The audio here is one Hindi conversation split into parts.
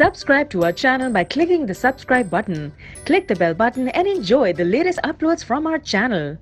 Subscribe to our channel by clicking the subscribe button. Click the bell button and enjoy the latest uploads from our channel.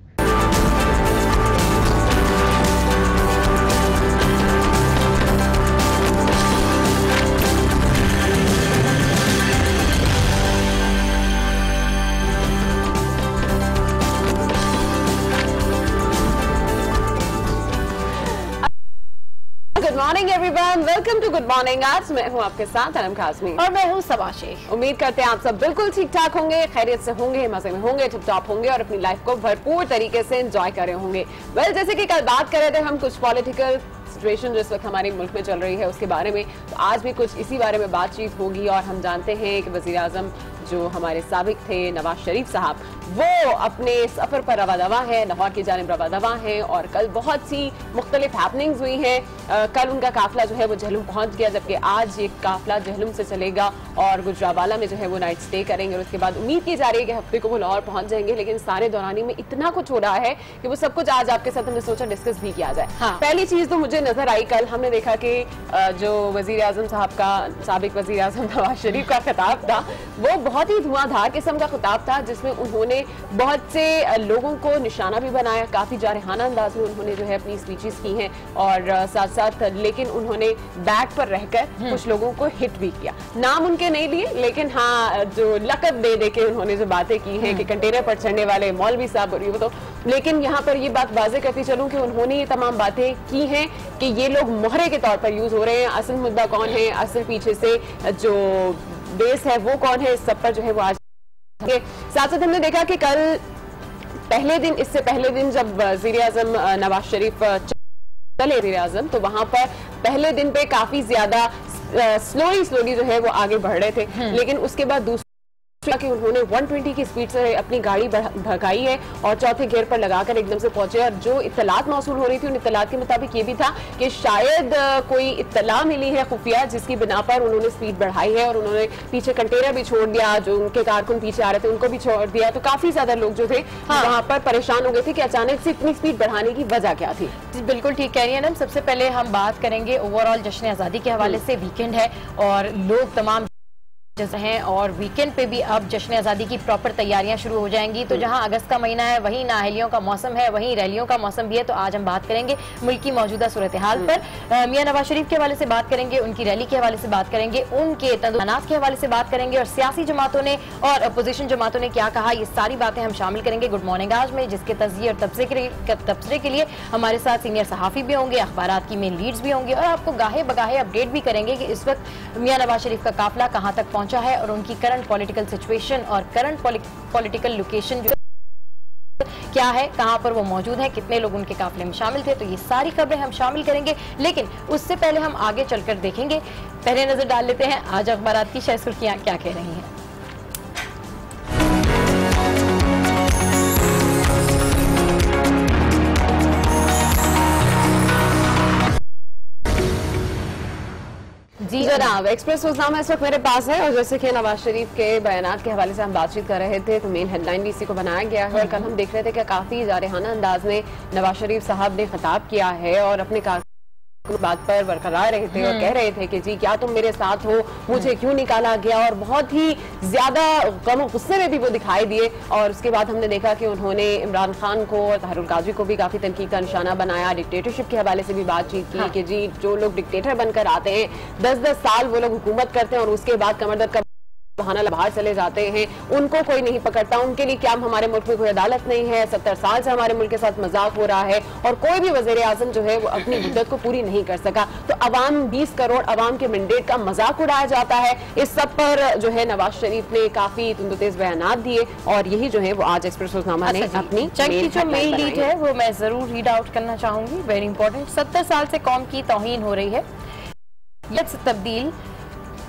Good morning everyone, welcome to good morning. आज मैं हूं आपके साथ अनम काज़मी और मैं हूं सबा शेख। उम्मीद करते हैं आप सब बिल्कुल ठीक ठाक होंगे, खैरियत से होंगे, मजे में होंगे, टिप टॉप होंगे और अपनी लाइफ को भरपूर तरीके से एंजॉय कर रहे होंगे। जैसे कि कल बात कर रहे थे हम कुछ पॉलिटिकल सिचुएशन जो इस वक्त हमारे मुल्क में चल रही है उसके बारे में, तो आज भी कुछ इसी बारे में बातचीत होगी। और हम जानते हैं कि वज़ीर आज़म जो हमारे साबिक थे नवाज शरीफ साहब, वो अपने सफर पर रवादवा है, लाहौर की जानिब रवादवा है। और कल बहुत सी मुख्तलिफ हैपनिंग्स हुई हैं। कल उनका काफिला जो है वो जहलुम पहुंच गया, जबकि आज ये काफिला जहलुम से चलेगा और गुजरावाला में जो है वो नाइट स्टे करेंगे और उसके बाद उम्मीद की जा रही है कि हफ्ते को वो लाहौर पहुंच जाएंगे। लेकिन सारे दौरानी में इतना कुछ हो रहा है कि वो सब कुछ आज आपके साथ हमने सोचा डिस्कस भी किया जाए। हाँ। पहली चीज तो मुझे नजर आई, कल हमने देखा कि जो वजीर आजम साहब का, साबिक वजीर आजम नवाज शरीफ का खिताब था, वो बहुत ही धुआंधार किस्म का खिताब था, जिसमें उन्होंने बहुत से लोगों को निशाना भी बनाया। काफी जारहाना अंदाज में उन्होंने जो है अपनी स्पीचेस की हैं और साथ साथ लेकिन उन्होंने बैक पर रहकर कुछ लोगों को हिट भी किया। नाम उनके नहीं लिए, लेकिन हाँ जो लकब दे दे के उन्होंने जो बातें की हैं कि कंटेनर पर चढ़ने वाले मौलवी साहब और ये तो, लेकिन यहाँ पर ये बात वाजे करती चलूं कि उन्होंने ये तमाम बातें की हैं कि ये लोग मोहरे के तौर पर यूज हो रहे हैं। असल मुद्दा कौन है, असल पीछे से जो बेस है वो कौन है, इस सब पर जो है वो आज साथ साथ हमने देखा कि कल पहले दिन, इससे पहले दिन जब वज़ीर आज़म नवाज शरीफ चले वज़ीर आज़म, तो वहां पर पहले दिन पे काफी ज्यादा स्लोली जो है वो आगे बढ़ रहे थे। लेकिन उसके बाद दूसरा कि उन्होंने 120 की स्पीड से अपनी गाड़ी भगाई है और चौथे गियर पर लगाकर एकदम से पहुंचे। और जो इत्तलात मौसूल हो रही थी, उन इत्तलात के मुताबिक ये भी था कि शायद कोई इत्तला मिली है खुफिया, जिसकी बिना पर उन्होंने स्पीड बढ़ाई है और उन्होंने पीछे कंटेनर भी छोड़ दिया। जो उनके कारकुन पीछे आ रहे थे उनको भी छोड़ दिया। तो काफी ज्यादा लोग जो थे वहां पर परेशान हो गए थे कि अचानक से इतनी स्पीड बढ़ाने की वजह क्या थी। बिल्कुल ठीक कह रही है ना। सबसे पहले हम बात करेंगे ओवरऑल जश्न आज़ादी के हवाले से। वीकेंड है और लोग तमाम हैं और वीकेंड पे भी अब जश्न आज़ादी की प्रॉपर तैयारियां शुरू हो जाएंगी। तो जहां अगस्त का महीना है, वहीं नाअहलियों का मौसम है, वहीं रैलियों का मौसम भी है। तो आज हम बात करेंगे मुल्क की मौजूदा सूरत हाल पर। मियां नवाज शरीफ के हवाले से बात करेंगे, उनकी रैली के हवाले से बात करेंगे, उनके तनाज़ के हवाले से बात करेंगे और सियासी जमातों ने और अपोजिशन जमातों ने क्या कहा, ये सारी बातें हम शामिल करेंगे गुड मॉर्निंग आज में, जिसके तज़किरे और तबसरे के लिए हमारे साथ सीनियर सहाफ़ी भी होंगे, अखबारात की मेन लीड्स भी होंगे और आपको गाहे बगाहे अपडेट भी करेंगे कि इस वक्त मियां नवाज शरीफ का काफिला कहाँ तक पहुंचा है और उनकी करंट पॉलिटिकल सिचुएशन और करंट पॉलिटिकल लोकेशन जो क्या है, कहां पर वो मौजूद हैं, कितने लोग उनके काफिले में शामिल थे। तो ये सारी खबरें हम शामिल करेंगे। लेकिन उससे पहले हम आगे चलकर देखेंगे, पहले नजर डाल लेते हैं आज अखबारात की सुर्खियां क्या कह रही हैं। जी जनाब, एक्सप्रेस रोजनामा इस वक्त मेरे पास है और जैसे कि नवाज शरीफ के बयानात के हवाले से हम बातचीत कर रहे थे, तो मेन हेडलाइन भी इसी को बनाया गया है। और कल हम देख रहे थे कि काफी जारहाना अंदाज में नवाज शरीफ साहब ने खिताब किया है और अपने बात पर बरकरार रहे थे और कह रहे थे कि जी क्या तुम मेरे साथ हो, मुझे क्यों निकाला गया, और बहुत ही ज्यादा गम गुस्से में भी वो दिखाई दिए। और उसके बाद हमने देखा कि उन्होंने इमरान खान को और ताहिरुल काजी को भी काफी तनकीद का निशाना बनाया। डिक्टेटरशिप के हवाले से भी बातचीत की कि जी जो लोग डिक्टेटर बनकर आते हैं, 10-10 साल वो लोग हुकूमत करते हैं और उसके बाद कमर दर्द का बहाना बाहर चले जाते हैं, उनको कोई नहीं पकड़ता। उनके लिए क्या हमारे मुल्क में कोई अदालत नहीं है, 70 साल से हमारे मुल्क के साथ मजाक हो रहा है और कोई भी वज़ीर आज़म जो है वो अपनी मुद्दत को पूरी नहीं कर सका। तो अवाम, 20 करोड़ अवाम के मैंडेट का मजाक उड़ाया जाता है। इस सब पर जो है नवाज शरीफ ने काफी तुंदतेज बयानात दिए और यही जो है वो आज एक्सप्रेस रोजनामा ने अपनी जो मेन लीड है वो मैं जरूर रीड आउट करना चाहूंगी। Very important. 70 साल से कौम की तौहीन हो रही है, तब्दील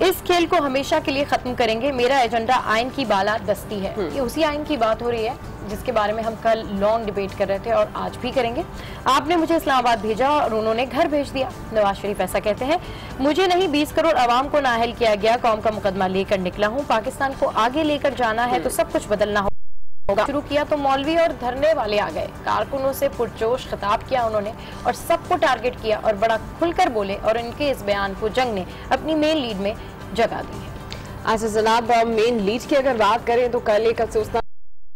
इस खेल को हमेशा के लिए खत्म करेंगे, मेरा एजेंडा आइन की बाला दस्ती है। ये उसी आइन की बात हो रही है जिसके बारे में हम कल लॉन्ग डिबेट कर रहे थे और आज भी करेंगे। आपने मुझे इस्लामाबाद भेजा और उन्होंने घर भेज दिया। नवाज शरीफ ऐसा कहते हैं, मुझे नहीं 20 करोड़ अवाम को नाअहल किया गया, कौम का मुकदमा लेकर निकला हूँ, पाकिस्तान को आगे लेकर जाना है तो सब कुछ बदलना होगा। शुरू किया तो मौलवी और धरने वाले आ गए, कारकुनों से पुरजोश खिताब किया उन्होंने और सबको टारगेट किया और बड़ा खुलकर बोले और इनके इस बयान को जंग ने अपनी मेन लीड में जगह दी है। अच्छा जनाब, मेन लीड की अगर बात करें तो कल एक अफसोसनाक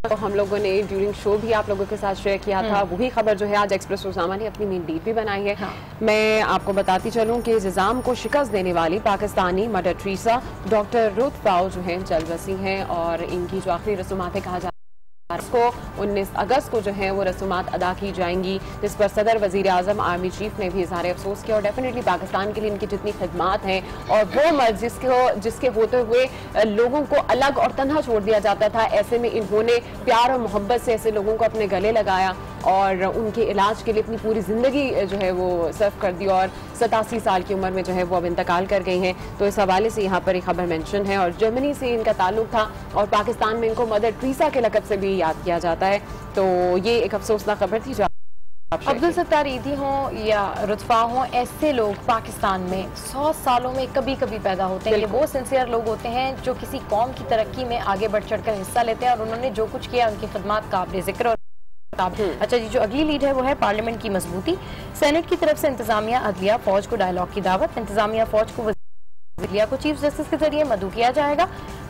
तो हम लोगों ने ड्यूरिंग शो भी आप लोगों के साथ शेयर किया था, वही खबर जो है आज एक्सप्रेस रोज़नामा ने अपनी मेन लीड भी बनाई है। हाँ। मैं आपको बताती चलूं कि निज़ाम को शिकस्त देने वाली Pakistani mother Teresa doctor Ruth Pfau जो हैं जल्द वसी हैं और इनकी जो आखिरी रसूमात कहा जा को 19 अगस्त को जो है वो रसूमात अदा की जाएंगी, जिस पर सदर वजीर आजम आर्मी चीफ ने भी इज़हार अफसोस किया और डेफिनेटली पाकिस्तान के लिए इनकी जितनी खिदमात हैं और वो मर्ज जिसके होते हुए लोगों को अलग और तन्हा छोड़ दिया जाता था, ऐसे में इन्होंने प्यार और मोहब्बत से ऐसे लोगों को अपने गले लगाया और उनके इलाज के लिए अपनी पूरी ज़िंदगी जो है वो सर्व कर दी और 87 साल की उम्र में जो है वो अब इंतकाल कर गई हैं। तो इस हवाले से यहाँ पर एक खबर मेंशन है और जर्मनी से इनका ताल्लुक था और पाकिस्तान में इनको मदर टेरेसा के लक़ब से भी याद किया जाता है। तो ये एक अफसोसनाक खबर थी। जो अब्दुल सत्तार ईदी हों या रुतफा हों, ऐसे लोग पाकिस्तान में 100 सालों में कभी कभी पैदा होते हैं। ये वो सिंसियर लोग होते हैं जो किसी कौम की तरक्की में आगे बढ़ चढ़ कर हिस्सा लेते हैं और उन्होंने जो कुछ किया उनकी खिदमत काबिल जिक्र। अच्छा जी, जो अगली लीड है वो है पार्लियामेंट की मजबूती। सेनेट की तरफ से इंतजामिया अदलिया फौज को डायलॉग की दावत। इंतजामिया फौज को वज़ीरिया को चीफ जस्टिस के जरिए मदऊ किया जाएगा।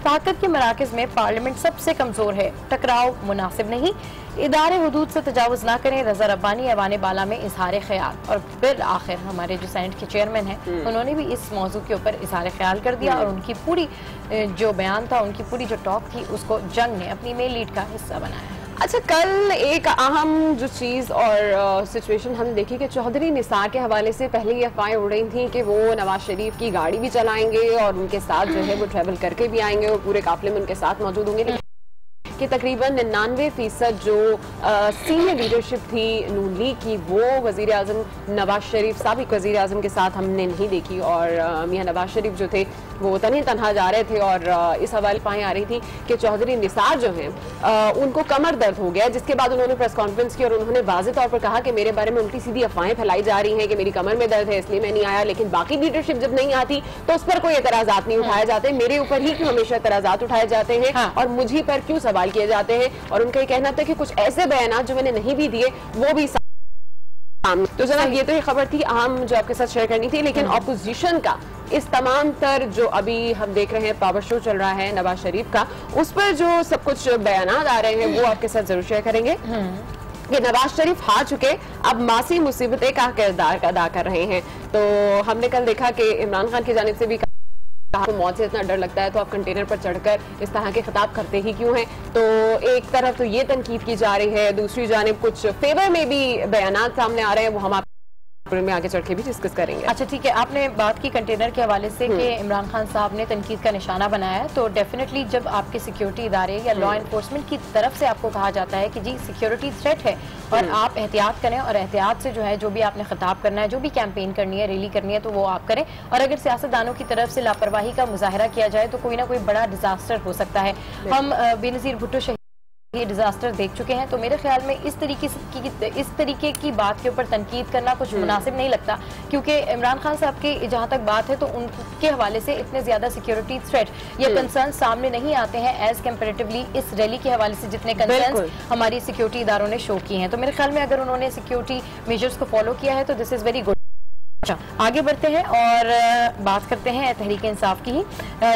ताकत के मराकज में पार्लियामेंट सबसे कमजोर है, टकराव मुनासिब नहीं, इदारे हुदूद से तजावुज ना करें। रजा रब्बानी ऐवान बाला में इजहार ख्याल। और फिर आखिर हमारे जो सेनेट के चेयरमैन हैं उन्होंने भी इस मौजू के ऊपर इजहार ख्याल कर दिया और उनकी पूरी जो बयान था, उनकी पूरी जो टॉक थी, उसको जंग ने अपनी मेन लीड का हिस्सा बनाया। अच्छा, कल एक अहम जो चीज़ और सिचुएशन हमने देखी कि चौधरी निसार के हवाले से पहले ये अफवाहें उड़ रही थी कि वो नवाज शरीफ की गाड़ी भी चलाएंगे और उनके साथ जो है वो ट्रैवल करके भी आएंगे और पूरे काफिले में उनके साथ मौजूद होंगे कि तकरीबन 99% जो सीनियर लीडरशिप थी नून लीग की वो वज़ीर आज़म नवाज शरीफ साबिक वज़ीर आज़म के साथ हमने नहीं देखी और मियां नवाज शरीफ जो थे वो तनहा जा रहे थे और इस हवाले पाएँ आ रही थी कि चौधरी निसार जो हैं उनको कमर दर्द हो गया, जिसके बाद उन्होंने प्रेस कॉन्फ्रेंस की और उन्होंने वाज़े तौर पर कहा कि मेरे बारे में उल्टी सीधी अफवाहें फैलाई जा रही हैं कि मेरी कमर में दर्द है इसलिए मैं नहीं आया, लेकिन बाकी लीडरशिप जब नहीं आती तो उस पर कोई एतराज़ात नहीं उठाए जाते, मेरे ऊपर ही क्यों हमेशा एतराज़ात उठाए जाते हैं और मुझे पर क्यों सवाल किए जाते हैं। और उनका ये कहना था कि कुछ ऐसे बयान जो मैंने नहीं भी दिए वो भी सामने। तो जनाब ये तो ये खबर थी अहम जो आपके साथ शेयर करनी थी, लेकिन ऑपोजिशन का इस तमाम तर जो अभी हम देख रहे हैं पावर शो चल रहा है नवाज शरीफ का, उस पर जो सब कुछ बयान आ रहे हैं वो आपके साथ जरूर शेयर करेंगे कि नवाज शरीफ हार चुके, अब मासी मुसीबतें का किरदार अदा कर रहे हैं। तो हमने कल देखा कि इमरान खान की जानिब से भी आपको मौत से इतना डर लगता है तो आप कंटेनर पर चढ़कर इस तरह के खिताब करते ही क्यों हैं। तो एक तरफ तो ये तनकीद की जा रही है, दूसरी जानिब कुछ फेवर में भी बयानात सामने आ रहे हैं, वो हम में आगे चढ़ के भी डिस्कस करेंगे। अच्छा ठीक है, आपने बात की कंटेनर के हवाले से कि इमरान खान साहब ने तनकीद का निशाना बनाया है, तो डेफिनेटली जब आपके सिक्योरिटी इदारे या लॉ एनफोर्समेंट की तरफ से आपको कहा जाता है कि जी सिक्योरिटी थ्रेट है और आप एहतियात करें और एहतियात से जो है जो भी आपने खिताब करना है, जो भी कैंपेन करनी है, रैली करनी है, तो वो आप करें। और अगर सियासतदानों की तरफ से लापरवाही का मुजाहरा किया जाए तो कोई ना कोई बड़ा डिजास्टर हो सकता है। हम बेनज़ीर भुट्टो ये डिजास्टर देख चुके हैं, तो मेरे ख्याल में इस तरीके की बात के ऊपर तनकीद करना कुछ मुनासिब नहीं लगता, क्योंकि इमरान खान साहब की जहां तक बात है तो उनके हवाले से इतने ज्यादा सिक्योरिटी थ्रेट या कंसर्न सामने नहीं आते हैं एज कंपेरेटिवली इस रैली के हवाले से जितने कंसर्न हमारी सिक्योरिटी इदारों ने शो किए हैं। तो मेरे ख्याल में अगर उन्होंने सिक्योरिटी मेजर्स को फॉलो किया है तो दिस इज वेरी गुड। आगे बढ़ते हैं और बात करते हैं तहरीक इंसाफ की ही।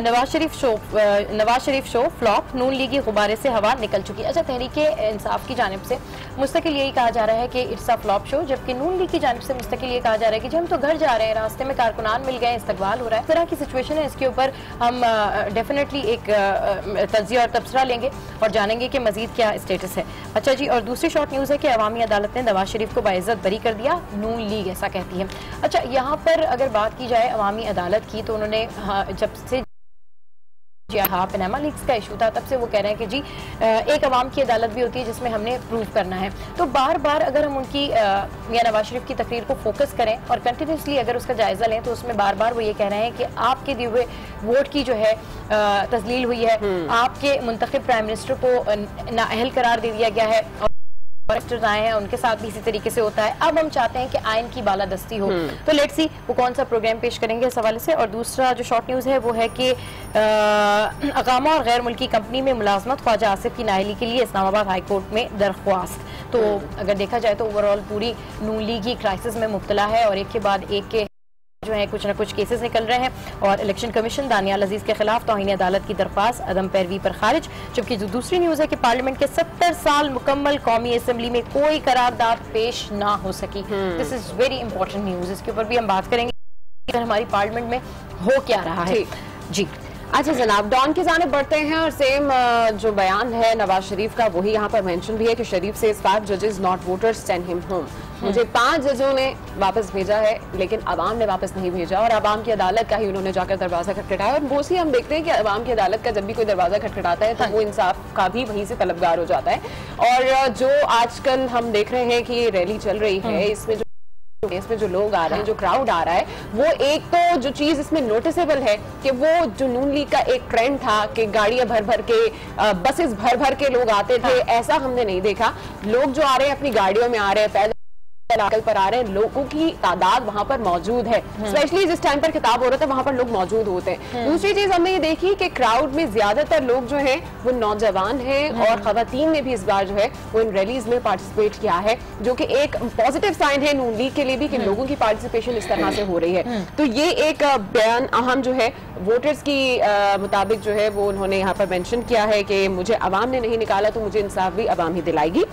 नवाज शरीफ शो फ्लॉप, नून लीगी गुब्बारे से हवा निकल चुकी। अच्छा, तहरीक इंसाफ की जानिब से मुस्तकिल यही कहा जा रहा है कि इट्स अ फ्लॉप शो, जबकि नून लीग की जानिब से मुस्तकिल ये कहा जा रहा है कि हम तो घर जा रहे हैं, रास्ते में कारकुनान मिल गए, इस्तकबाल हो रहा है। इस तरह की सिचुएशन है, इसके ऊपर हम डेफिनेटली एक तज्जिया और तबसरा लेंगे और जानेंगे कि मजीद क्या स्टेटस है। अच्छा जी, और दूसरी शॉर्ट न्यूज़ है कि अवामी अदालत ने नवाज शरीफ को बाइज्जत बरी कर दिया, नून लीग ऐसा कहती है। अच्छा, यहाँ पर अगर बात की जाए अवामी अदालत की, तो उन्होंने जब से पनामा लीक्स का इशू था तब से वो कह रहे हैं कि जी एक अवाम की अदालत भी होती है जिसमें हमने प्रूव करना है। तो बार बार अगर हम उनकी मियां नवाज शरीफ की तकरीर को फोकस करें और कंटिन्यूसली अगर उसका जायजा लें तो उसमें बार बार वो ये कह रहे हैं कि आपके दिए हुए वोट की जो है तजलील हुई है, आपके मुंतखब प्राइम मिनिस्टर को नाअहल करार दे दिया गया है और आए हैं उनके साथ भी इसी तरीके से होता है। अब हम चाहते हैं कि आइन की बालादस्ती हो। तो लेट्स सी वो कौन सा प्रोग्राम पेश करेंगे इस हवाले से। और दूसरा जो शॉर्ट न्यूज़ है वो है कि अकामा और गैर मुल्की कंपनी में मुलाजमत ख्वाजा आसिफ की नाअहली के लिए इस्लामाबाद हाई कोर्ट में दरख्वास्त। तो अगर देखा जाए तो ओवरऑल पूरी नून लीग ही क्राइसिस में मुब्तला है और एक के बाद एक के जो है कुछ न कुछ केसेस निकल रहे हैं और इलेक्शन कमीशन दानियाल अजीज के खिलाफ तौहीन अदालत की दरख्वास्त अदम पैरवी पर खारिज। जबकि जो दूसरी न्यूज है कि पार्लियामेंट के 70 साल मुकम्मल कौमी असेंबली में कोई करारदाद पेश ना हो सकी। This is very important news, इसके ऊपर भी हम बात करेंगे हमारी पार्लियामेंट में हो क्या रहा है। जी अच्छा जनाब, डॉन की जानिब बढ़ते हैं और सेम जो बयान है नवाज शरीफ का वही यहाँ पर मेंशन भी है कि शरीफ से 5 जजेस not voters send him home. मुझे 5 जजों ने वापस भेजा है लेकिन अवाम ने वापस नहीं भेजा और अवाम की अदालत का ही उन्होंने जाकर दरवाजा खटखटाया। और मोस्टली हम देखते हैं कि अवाम की अदालत का जब भी कोई दरवाजा खटखटाता है तो वो इंसाफ का भी वहीं से तलबगार हो जाता है। और जो आजकल हम देख रहे हैं कि रैली चल रही है, इसमें जो लोग आ रहे हैं, जो क्राउड आ रहा है, वो एक तो जो चीज इसमें नोटिसेबल है कि वो जो नून लीग का एक ट्रेंड था कि गाड़ियां भर भर के बसेस भर भर के लोग आते थे, ऐसा हमने नहीं देखा। लोग जो आ रहे हैं अपनी गाड़ियों में आ रहे हैं, पैदल पर आ रहे हैं, लोगों की तादाद वहां पर मौजूद है। स्पेशली जिस टाइम पर खिताब हो रहा था वहां पर लोग मौजूद होते हैं। दूसरी चीज हमने ये देखी कि क्राउड में ज्यादातर लोग जो हैं वो नौजवान हैं और खवातीन ने भी इस बार जो है वो इन रैलीज में पार्टिसिपेट किया है, जो कि एक पॉजिटिव साइन है नून लीग के लिए भी कि लोगों की पार्टिसिपेशन इस तरह से हो रही है। तो ये एक बयान अहम जो है वोटर्स की मुताबिक जो है वो उन्होंने यहाँ पर मेंशन किया है कि मुझे अवाम ने नहीं निकाला तो मुझे इंसाफ भी अवाम ही दिलाएगी।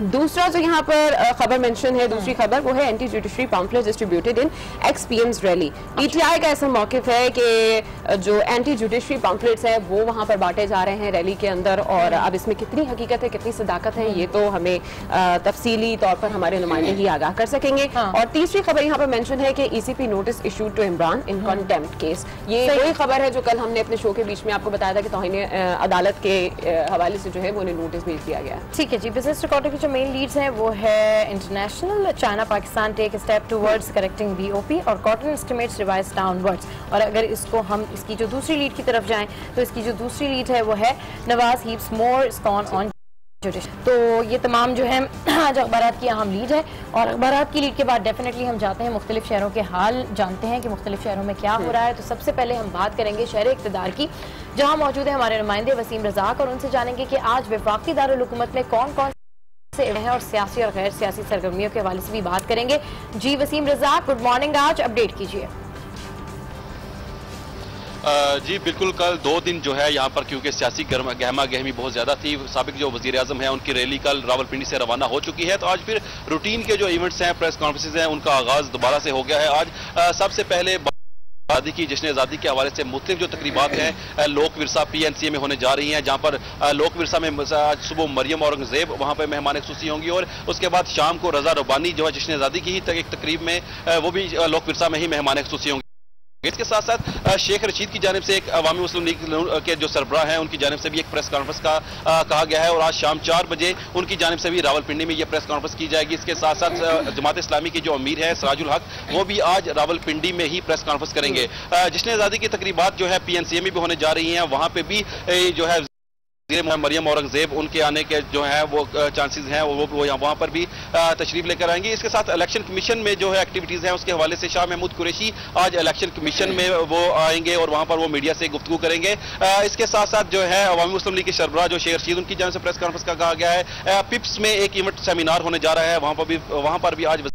दूसरा जो यहाँ पर खबर मेंशन है, दूसरी खबर वो है anti judiciary pamphlets distributed in x-PM's rally. PTI का ऐसा मौकिफ है कि जो एंटी जुडिशरी पम्फलेट्स है वो वहाँ पर बांटे जा रहे हैं रैली के अंदर। और अब इसमें कितनी हकीकत है, कितनी सदाकत है, ये तो हमें तफसीली तौर पर हमारे नुमाइंदे ही आगाह कर सकेंगे। और तीसरी खबर यहाँ पर मेंशन है कि ECP notice issued to Imran in contempt case. ये वही खबर है जो कल हमने अपने शो के बीच में आपको बताया था कि तौहीन अदालत के हवाले से जो है वो उन्हें नोटिस भेज दिया गया। ठीक है जी। बिजनेस रिकॉर्डिंग जो मेन लीड्स हैं वो है international, China Pakistan take step towards correcting BOP और कॉटन एस्टिमेट्स रिवाइज डाउनवर्ड्स। और अगर इसको हम इसकी जो दूसरी लीड की तरफ जाएं तो इसकी जो दूसरी लीड है वो है Nawaz heaps more scorn on judiciary. तो ये तमाम जो है आज अखबारात की अहम लीड है। और अखबारात की लीड के बाद डेफिनेटली हम जाते हैं मुख्तलिफ शहरों के हाल जानते हैं कि मुख्तलिफ शहरों में क्या हो रहा है। तो सबसे पहले हम बात करेंगे शहर इक़्तिदार की, जहाँ मौजूद है हमारे नुमाइंदे वसीम रज़ाक और उनसे जानेंगे कि आज वफाकी दारुल हुकूमत में कौन कौन से हैं और सियासी और गैर सियासी सरगर्मियों के हवाले से भी बात करेंगे। जी वसीम रज़ाक, गुड मॉर्निंग, आज अपडेट कीजिए। जी बिल्कुल, कल 2 दिन जो है यहाँ पर क्योंकि सियासी गहमा गहमी बहुत ज्यादा थी, साबिक जो वजीर आजम है उनकी रैली कल रावलपिंडी से रवाना हो चुकी है। तो आज फिर रूटीन के जो इवेंट्स हैं, प्रेस कॉन्फ्रेंसेज हैं, उनका आगाज दोबारा से हो गया है। आज सबसे पहले आज़ादी की जश्न आज़ादी के हवाले से मुख्तलिफ जो तकरीबात हैं लोक विरसा PNCA में होने जा रही हैं, जहाँ पर लोक विरसा में आज सुबह मरियम औरंगजेब वहाँ पर मेहमान खुसूसी होंगी और उसके बाद शाम को रजा रब्बानी जो है जश्न आज़ादी की ही एक तकरीब में वो भी लोक विरसा में ही मेहमान खुसूसी होंगी। इसके साथ साथ शेख रशीद की जानिब से एक अवामी मुस्लिम लीग के जो सरबराह हैं उनकी जानिब से भी एक प्रेस कॉन्फ्रेंस का कहा गया है और आज शाम 4 बजे उनकी जानिब से भी रावलपिंडी में ये प्रेस कॉन्फ्रेंस की जाएगी। इसके साथ साथ जमात इस्लामी की जो अमीर है सिराजुल हक, वो भी आज रावलपिंडी में ही प्रेस कॉन्फ्रेंस करेंगे। जश्न आज़ादी की तकरीबात जो है PNCA में भी होने जा रही हैं, वहाँ पे भी जो है मरियम औरंगजेब उनके आने के जो है वो चांसेस हैं, वो वहाँ पर भी तशरीफ लेकर आएंगे। इसके साथ इलेक्शन कमीशन में जो है एक्टिविटीज हैं उसके हवाले से शाह महमूद कुरैशी आज इलेक्शन कमीशन में वो आएंगे और वहाँ पर वो मीडिया से गुफ्तगू करेंगे। इसके साथ साथ जो है अवामी मुस्लिम लीग के सरबराह जो शेख रशीद उनकी जानिब से प्रेस कॉन्फ्रेंस का कहा गया है। पिप्स में एक इवेंट सेमिनार होने जा रहा है, वहाँ पर भी आज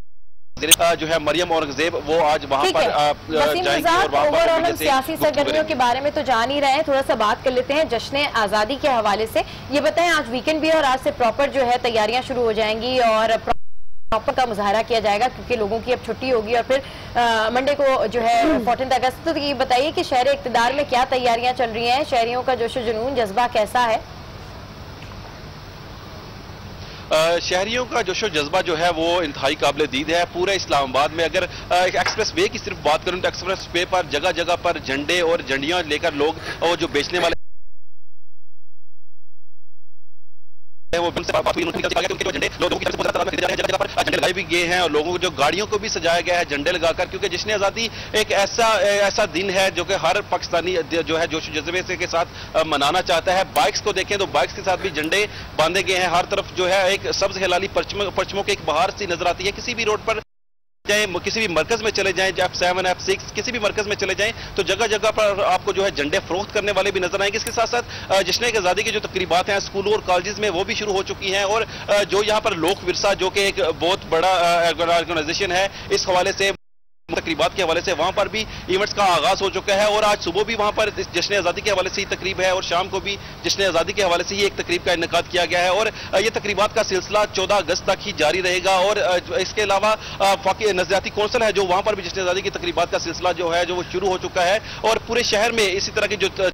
जो है मरियम औरंगजेब वो आज वहाँ पर जाएंगी और वहाँ पर सियासी सरगर्मियों के बारे में तो जान ही रहे हैं, थोड़ा सा बात कर लेते हैं जश्न आज़ादी के हवाले से। ये बताएं, आज वीकेंड भी है और आज से प्रॉपर जो है तैयारियां शुरू हो जाएंगी और प्रॉपर का मुजाहरा किया जाएगा क्योंकि लोगों की अब छुट्टी होगी और फिर मंडे को जो है 14 अगस्त। तो ये बताइए कि शहर इक़्तिदार में क्या तैयारियां चल रही हैं, शहरियों का जोश जुनून जज्बा कैसा है? शहरियों का जोशो जज्बा जो है वो इंतहाई काबिल दीद है। पूरे इस्लामाबाद में अगर एक्सप्रेस वे की सिर्फ बात करूं तो एक्सप्रेस वे पर जगह जगह पर झंडे और झंडियां लेकर लोग और जो बेचने वाले वो झंडे लोगों की तरफ से जगह पर झंडे लगाए भी गए हैं और लोगों को जो गाड़ियों को भी सजाया गया है झंडे लगाकर, क्योंकि जश्न आज़ादी एक ऐसा दिन है जो कि हर पाकिस्तानी जो है जोश जज्बे से के साथ मनाना चाहता है। बाइक्स को देखें तो बाइक्स के साथ भी झंडे बांधे गए हैं, हर तरफ जो है एक सब्ज हिलाली परचमों की एक बहार सी नजर आती है। किसी भी रोड पर जाए, किसी भी मरकज में चले जाएं, F7 F6 किसी भी मरकज में चले जाएं तो जगह जगह पर आपको जो है झंडे फरोख्त करने वाले भी नजर आएंगे। इसके साथ साथ जश्न आज़ादी की जो तकरीबात हैं स्कूलों और कॉलेजेस में वो भी शुरू हो चुकी हैं और जो यहाँ पर लोक विरसा जो कि एक बहुत बड़ा ऑर्गेनाइजेशन है, इस हवाले से तकरीबात के हवाले से वहां पर भी इवेंट्स का आगाज हो चुका है और आज सुबह भी वहां पर जश्न आज़ादी के हवाले से ही तकरीब है और शाम को भी जश्न आज़ादी के हवाले से ही एक तकरीब का इनेकाद किया गया है और ये तकरीबात का सिलसिला 14 अगस्त तक ही जारी रहेगा। और इसके अलावा फाकी नजरियाती कौंसिल है जो वहां पर भी जश्न आज़ादी की तकरीबात का सिलसिला जो है जो वो शुरू हो चुका है और पूरे शहर में इसी तरह की जो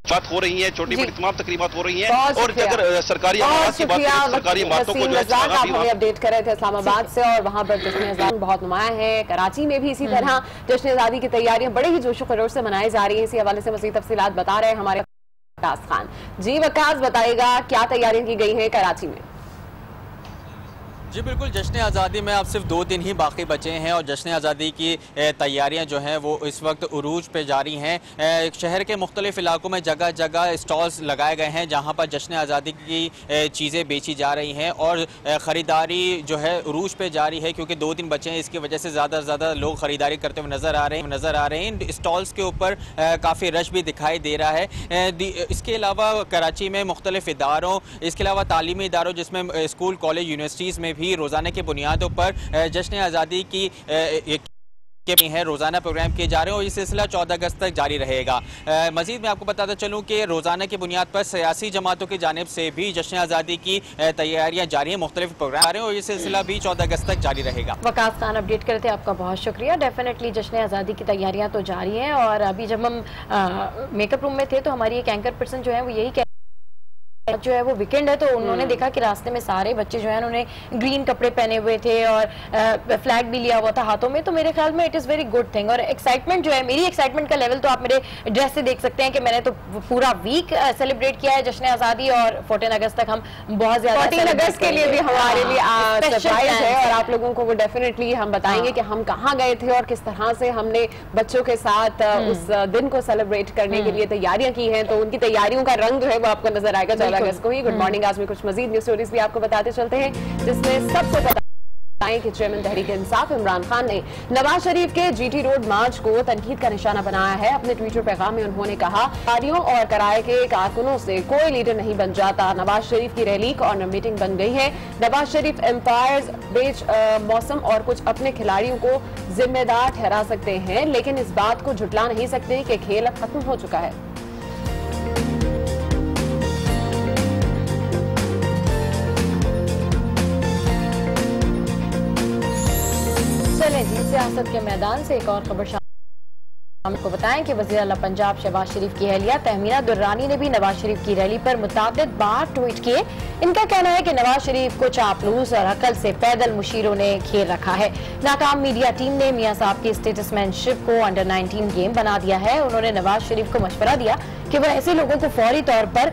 बात हो रही है, छोटी बड़ी तमाम तकरीबात हो रही हैं। और अगर सरकारी की बात करें, सरकारी बातों को जो आप हमें अपडेट कर रहे थे इस्लामाबाद से और वहां पर जश्न आज़ादी बहुत नुमाया है। कराची में भी इसी तरह जश्न आज़ादी की तैयारियां बड़े ही जोशो खरोश से मनाई जा रही है। इसी हवाले से मज़ीद तफसीलात बता रहे हैं हमारे वकास खान। जी वकास, बताइएगा क्या तैयारियां की गई हैं कराची में? जी बिल्कुल, जश्न आज़ादी में अब सिर्फ 2 दिन ही बाकी बचे हैं और जश्न आज़ादी की तैयारियां जो हैं वो इस वक्त उरूज पे जारी हैं। शहर के मुख्तलिफ इलाकों में जगह जगह स्टॉल्स लगाए गए हैं जहां पर जश्न आज़ादी की चीज़ें बेची जा रही हैं और ख़रीदारी जो है उरूज पे जारी है क्योंकि 2 दिन बचे हैं। इसकी वजह से ज़्यादा से ज़्यादा लोग ख़रीदारी करते हुए नज़र आ रहे हैं। स्टॉल्स के ऊपर काफ़ी रश भी दिखाई दे रहा है। इसके अलावा कराची में मुख्तलिफ इदारों, इसके अलावा तालीमी इदारों जिसमें स्कूल, कॉलेज, यूनिवर्सिटीज़ में भी रोजाना की बुनियादों पर जश्न आज़ादी की है रोजाना प्रोग्राम किए जा रहे हैं और ये सिलसिला 14 अगस्त तक जारी रहेगा। मजीद मैं आपको बताता चलूं कि रोजाना की बुनियाद पर सियासी जमातों की जानिब से भी जश्न आज़ादी की तैयारियां जारी हैं, मुख्तलिफ प्रोग्राम आ रहे हैं और ये सिलसिला भी 14 अगस्त तक जारी रहेगा। वकास खान अपडेट करते हैं, आपका बहुत शुक्रिया। डेफिनेटली जश्न आज़ादी की तैयारियां तो जारी हैं और अभी जब हम मेकअप रूम में थे तो हमारी एक एंकर पर्सन जो है वो यही जो है वो वीकेंड है तो उन्होंने देखा कि रास्ते में सारे बच्चे जो है उन्होंने ग्रीन कपड़े पहने हुए थे और फ्लैग भी लिया हुआ था हाथों में। तो मेरे ख्याल में it is very good thing और एक्साइटमेंट जो है, मेरी एक्साइटमेंट का लेवल तो आप मेरे ड्रेस से देख सकते हैं कि मैंने तो पूरा वीक सेलिब्रेट किया है जश्न आज़ादी और 14 अगस्त तक हम बहुत ज्यादा 14 अगस्त के लिए भी हमारे लिए सरप्राइज है और आप लोगों को वो डेफिनेटली हम बताएंगे कि हम कहाँ गए थे और किस तरह से हमने बच्चों के साथ उस दिन को सेलिब्रेट करने के लिए तैयारियां की हैं। तो उनकी तैयारियों का रंग जो है वो आपको नजर आएगा 14 अगस्त को ही। गुड मॉर्निंग, आज में कुछ मजीद न्यूज स्टोरीज भी आपको बताते चलते हैं जिसमें सबसे बताएं कि चेयरमैन तहरीक इंसाफ इमरान खान ने नवाज शरीफ के जीटी रोड मार्च को तनकीद का निशाना बनाया है। अपने ट्विटर पैगाम में उन्होंने कहा, कारियों और किराए के कारकुनों से कोई लीडर नहीं बन जाता। नवाज शरीफ की रैली कॉर्नर मीटिंग बन गई है। नवाज शरीफ एम्पायर्स बेच मौसम और कुछ अपने खिलाड़ियों को जिम्मेदार ठहरा सकते हैं लेकिन इस बात को झुटला नहीं सकते कि खेल अब खत्म हो चुका है। सियासत के मैदान से एक और खबर आपको बताएं कि वज़ीर आला पंजाब शहबाज शरीफ की अहलिया तहमीना दुर्रानी ने भी नवाज शरीफ की रैली पर मुताबिद बार ट्वीट किए। इनका कहना है कि नवाज शरीफ को चापलूस और अकल से पैदल मुशीरों ने घेर रखा है। नाकाम मीडिया टीम ने मियां साहब की स्टेटसमैनशिप को अंडर 19 गेम बना दिया है। उन्होंने नवाज शरीफ को मशवरा दिया कि वह ऐसे लोगों को फौरी तौर पर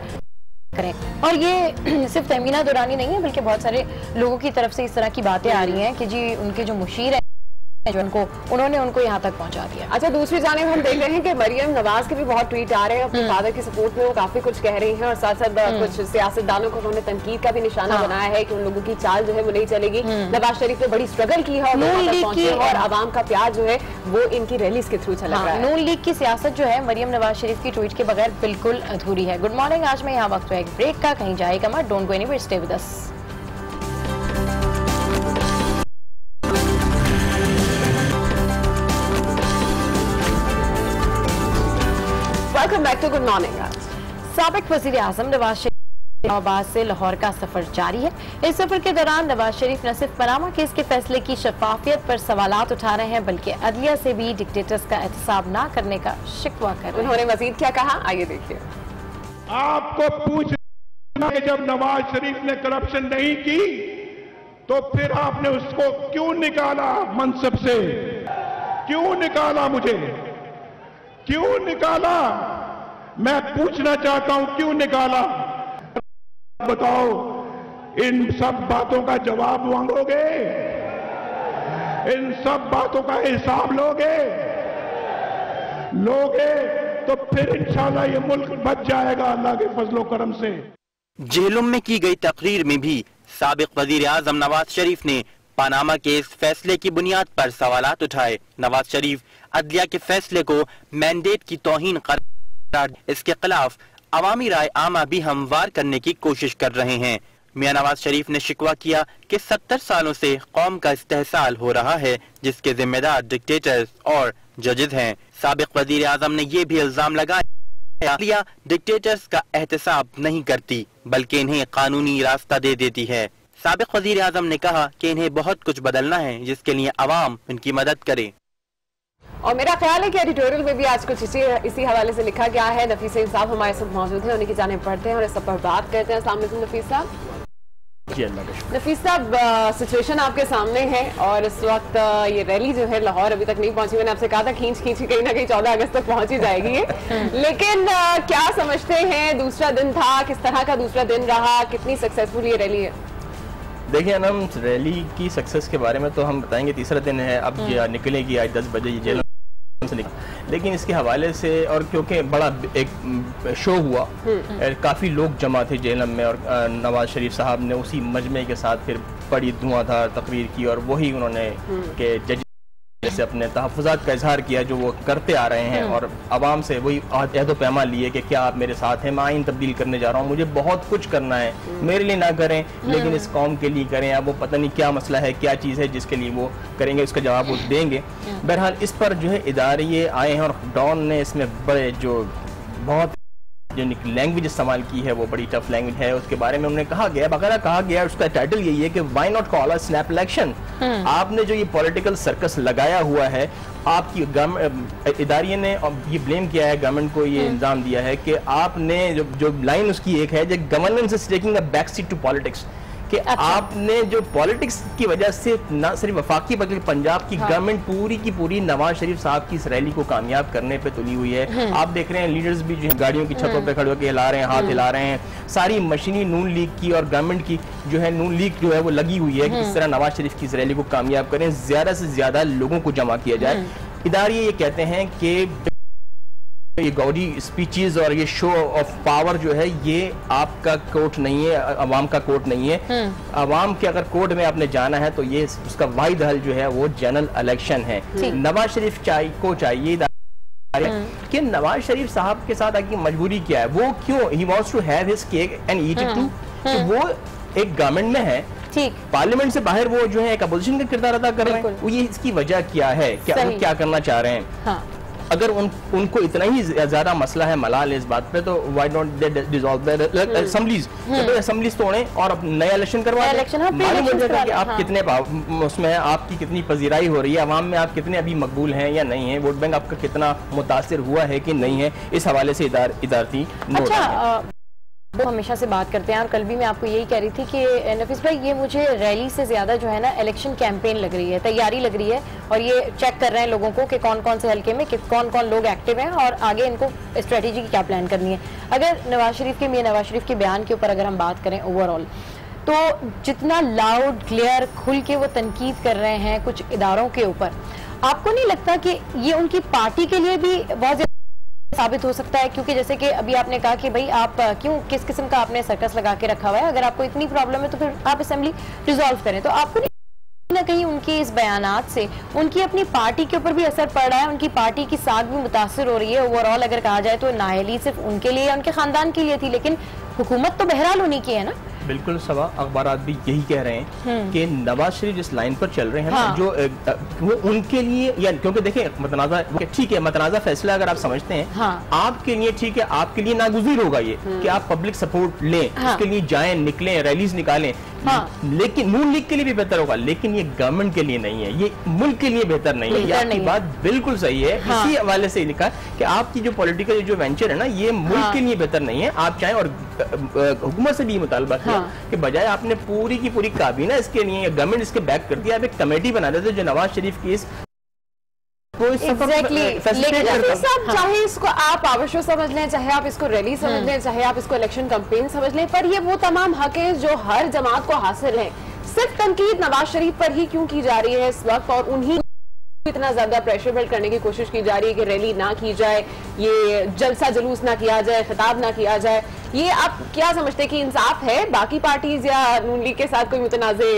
करें और ये सिर्फ तहमीना दुर्रानी नहीं है बल्कि बहुत सारे लोगों की तरफ से इस तरह की बातें आ रही हैं कि जी उनके जो मुशीर हैं जो उन्होंने उनको यहाँ तक पहुँचा दिया। अच्छा, दूसरी जानिब हम देख रहे हैं कि मरियम नवाज के भी बहुत ट्वीट आ रहे हैं अपने फादर की सपोर्ट में, वो काफी कुछ कह रही हैं और साथ साथ कुछ सियासतदानों को उन्होंने तनकीद का भी निशाना बनाया है कि उन लोगों की चाल जो है वो नहीं चलेगी। नवाज शरीफ ने बड़ी स्ट्रगल की है और आवाम का प्यार जो है वो इनकी रैलीज के थ्रू चला रहा है। नून लीग की सियासत जो है मरियम नवाज शरीफ की ट्वीट के बगैर बिल्कुल अधूरी है। गुड मॉर्निंग, आज मैं यहाँ वक्त एक ब्रेक का, कहीं जाएगा मत, don't go anywhere, stay with us. Welcome back to good morning. साबिक वज़ीर आज़म नवाज शरीफ इस्लामाबाद से लाहौर का सफर जारी है। इस सफर के दौरान नवाज शरीफ न सिर्फ पनामा केस के फैसले की शफाफियत पर सवालात उठा रहे हैं बल्कि अदलिया से भी डिक्टेटर्स का एहतसाब न करने का शिकवा कर रहे हैं। उन्होंने मजीद क्या कहा, आइए देखिए। आपको पूछना कि जब नवाज शरीफ ने करप्शन नहीं की तो फिर आपने उसको क्यों निकाला मनसब से? क्यों निकाला? मुझे क्यों निकाला? मैं पूछना चाहता हूं, क्यों निकाला? बताओ, इन सब बातों का जवाब मांगोगे? इन सब बातों का हिसाब लोगे तो फिर इंशाल्लाह ये मुल्क बच जाएगा अल्लाह के फजलो करम से। जेहलुम में की गई तकरीर में भी साबिक वजीर आजम नवाज शरीफ ने पनामा केस फैसले की बुनियाद पर सवालात उठाए। नवाज शरीफ अदलिया के फैसले को मैंडेट की तौहीन करार, इसके खिलाफ अवामी राय आमा भी हमवार करने की कोशिश कर रहे हैं। मियां नवाज शरीफ ने शिकवा किया कि 70 सालों से कौम का इस्तेहसाल हो रहा है, जिसके जिम्मेदार डिक्टेटर्स और जजेस हैं। साबिक वजीर आजम ने ये भी इल्जाम लगाया डिक्टेटर्स का एहतसाब नहीं करती बल्कि इन्हें कानूनी रास्ता दे देती है। साबिक वजीर आजम ने कहा कि इन्हें बहुत कुछ बदलना है, जिसके लिए अवाम उनकी मदद करे। और मेरा ख्याल है कि एडिटोरियल में भी आज कुछ इसी हवाले से लिखा गया है। नफीस साहब हमारे साथ मौजूद हैं, उन्हीं की जानिब पढ़ते हैं और इस सब पर बात करते हैं। अस्सलाम वालेकुम नफीस साहब। नफीस साहब, सिचुएशन आपके सामने है और इस वक्त ये रैली जो है लाहौर अभी तक नहीं पहुंची। मैंने आपसे कहा था खींच खींच कहीं ना कहीं 14 अगस्त तक पहुंच ही जाएगी लेकिन क्या समझते हैं, दूसरा दिन था, किस तरह का दूसरा दिन रहा, कितनी सक्सेसफुल ये रैली है? देखिए ना, हम रैली की सक्सेस के बारे में तो हम बताएंगे, तीसरा दिन है, अब निकलेगी आज 10 बजे जेल से निकल। लेकिन इसके हवाले से और क्योंकि बड़ा एक शो हुआ, काफ़ी लोग जमा थे जेल में और नवाज शरीफ साहब ने उसी मजमे के साथ फिर बड़ी धुआंधार तकरीर की और वही उन्होंने के जज से अपने तहफ़्फ़ुज़ात का इजहार किया जो वो करते आ रहे हैं और आवाम से वही अहद व पैमा लिए कि क्या आप मेरे साथ हैं, मैं आइन तब्दील करने जा रहा हूँ, मुझे बहुत कुछ करना है, मेरे लिए ना करें लेकिन इस कौम के लिए करें। अब वो पता नहीं क्या मसला है, क्या चीज़ है जिसके लिए वो करेंगे, उसका जवाब वो देंगे। बहरहाल इस पर जो है इदारे आए हैं और डॉन ने इसमें बड़े जो बहुत जो लैंग्वेज इस्तेमाल की है वो बड़ी टफ लैंग्वेज है। उसके बारे में उन्होंने कहा गया, बाकायदा कहा गया, उसका टाइटल यही है कि why not call a snap election. आपने जो ये पॉलिटिकल सर्कस लगाया हुआ है, आपकी इदारे ने ये ब्लेम किया है, गवर्नमेंट को ये इल्जाम दिया है कि आपने जो लाइन उसकी एक है, जो governance is taking a back seat to politics, कि आपने जो पॉलिटिक्स की वजह से ना सिर्फ वफाकी बल्कि पंजाब की गवर्नमेंट पूरी की पूरी नवाज शरीफ साहब की इस रैली को कामयाब करने पे तुली हुई है। आप देख रहे हैं लीडर्स भी जो गाड़ियों की छतों पे खड़े होकर हिला रहे हैं, हाथ हिला रहे हैं। सारी मशीनी नून लीग की और गवर्नमेंट की जो है नून लीग जो है वो लगी हुई है कि किस तरह नवाज शरीफ की इस रैली को कामयाब करें, ज्यादा से ज्यादा लोगों को जमा किया जाए। इदारे ये कहते हैं कि ये गौरी स्पीचेस और ये शो ऑफ पावर जो है ये आपका कोर्ट नहीं है, अवाम का कोर्ट नहीं है। अवाम के अगर कोर्ट में आपने जाना है तो ये उसका वाहिद हल जो है वो जनरल इलेक्शन है। नवाज शरीफ को चाहिए कि नवाज शरीफ साहब के साथ आगे मजबूरी क्या है, वो क्यों he wants to have his cake and eat it too, कि वो एक गवर्नमेंट में है, पार्लियामेंट से बाहर वो जो है एक अपोजिशन का किरदार अदा कर रहे हैं। वो ये इसकी वजह क्या है, क्या करना चाह रहे हैं। अगर उनको इतना ही ज्यादा मसला है, मलाल है इस बात पे, तो why not they dissolve the assemblies, assemblies तोड़ें और अब नया इलेक्शन करवा दें। मालूम हो जाएगा कि आप कितने उसमें आपकी कितनी पजीराई हो रही है, अवाम में आप कितने अभी मकबूल हैं या नहीं है, वोट बैंक आपका कितना मुतासिर हुआ है कि नहीं है। इस हवाले से इदारती नोट वो हमेशा से बात करते हैं और कल भी मैं आपको यही कह रही थी कि नफीस भाई ये मुझे रैली से ज़्यादा जो है ना इलेक्शन कैंपेन लग रही है, तैयारी लग रही है और ये चेक कर रहे हैं लोगों को कि कौन कौन से हल्के में कौन कौन लोग एक्टिव हैं और आगे इनको स्ट्रेटेजी की क्या प्लान करनी है। अगर मियां नवाज शरीफ के बयान के ऊपर अगर हम बात करें ओवरऑल, तो जितना लाउड क्लियर खुल के वो तनकीद कर रहे हैं कुछ इदारों के ऊपर, आपको नहीं लगता कि ये उनकी पार्टी के लिए भी बहुत साबित हो सकता है? क्योंकि जैसे कि अभी आपने कहा कि भाई आप क्यों किस किस्म का आपने सर्कस लगा के रखा हुआ है, अगर आपको इतनी प्रॉब्लम है तो फिर आप असेंबली डिसॉल्व करें। तो आपको नहीं ना कहीं उनके इस बयानात से उनकी अपनी पार्टी के ऊपर भी असर पड़ रहा है, उनकी पार्टी की साख भी मुतासर हो रही है? ओवरऑल अगर कहा जाए तो नाअहली सिर्फ उनके लिए उनके खानदान के लिए थी, लेकिन हुकूमत तो बहरहाल उन्हीं की है ना। बिल्कुल सवा अखबारात भी यही कह रहे हैं कि नवाज शरीफ जिस लाइन पर चल रहे हैं ना, जो वो उनके लिए, या क्योंकि देखिए मतनाज़ा ठीक है, मतनाज़ा फैसला अगर आप समझते हैं आपके लिए ठीक है, आपके लिए नागुज़ीर होगा ये कि आप पब्लिक सपोर्ट लें, उसके लिए जाएं, निकलें, रैलीज निकालें, लेकिन नून लीग के लिए भी बेहतर होगा, लेकिन ये गवर्नमेंट के लिए नहीं है, ये मुल्क के लिए बेहतर नहीं है। आपकी बात बिल्कुल सही है। इसी हवाले से लिखा कि आपकी जो पॉलिटिकल जो वेंचर है ना, ये मुल्क के लिए बेहतर नहीं है। आप चाहें और हुकूमत से भी मुतालबा किया कि बजाय आपने पूरी की पूरी काबीना इसके लिए, गवर्नमेंट इसके बैक करती है, आप एक कमेटी बना देते जो नवाज शरीफ की इस चाहे इसको आप पावर शो समझ लें, चाहे आप इसको रैली समझ लें, चाहे आप इसको इलेक्शन कैंपेन समझ लें, पर ये वो तमाम हक है जो हर जमात को हासिल है। सिर्फ तनकीद नवाज शरीफ पर ही क्यों की जा रही है इस वक्त, और उन्हीं इतना ज्यादा प्रेशर बिल्ड करने की कोशिश की जा रही है कि रैली ना की जाए, ये जलसा जुलूस ना किया जाए, खिताब ना किया जाए। ये आप क्या समझते हैं कि इंसाफ है बाकी पार्टीज या नून लीग के साथ कोई मुतनाज़े?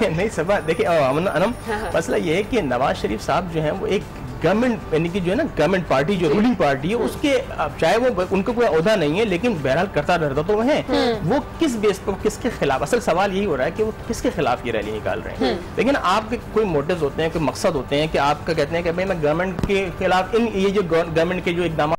नहीं सबा देखिए अनम, मसला ये है कि नवाज शरीफ साहब जो है वो एक गवर्नमेंट यानी कि जो है ना गवर्नमेंट पार्टी जो रूलिंग पार्टी है उसके चाहे वो उनको कोई ओहदा नहीं है लेकिन बहरहाल करता रहता तो है वो किस बेस पर किसके खिलाफ, असल सवाल यही हो रहा है कि वो किसके खिलाफ ये रैली निकाल रहे हैं। लेकिन आपके कोई मोटिव्स होते हैं, कोई मकसद होते हैं कि आपका कहते हैं कि भाई मैं गवर्नमेंट के खिलाफ ये जो गवर्नमेंट के जो इकदाम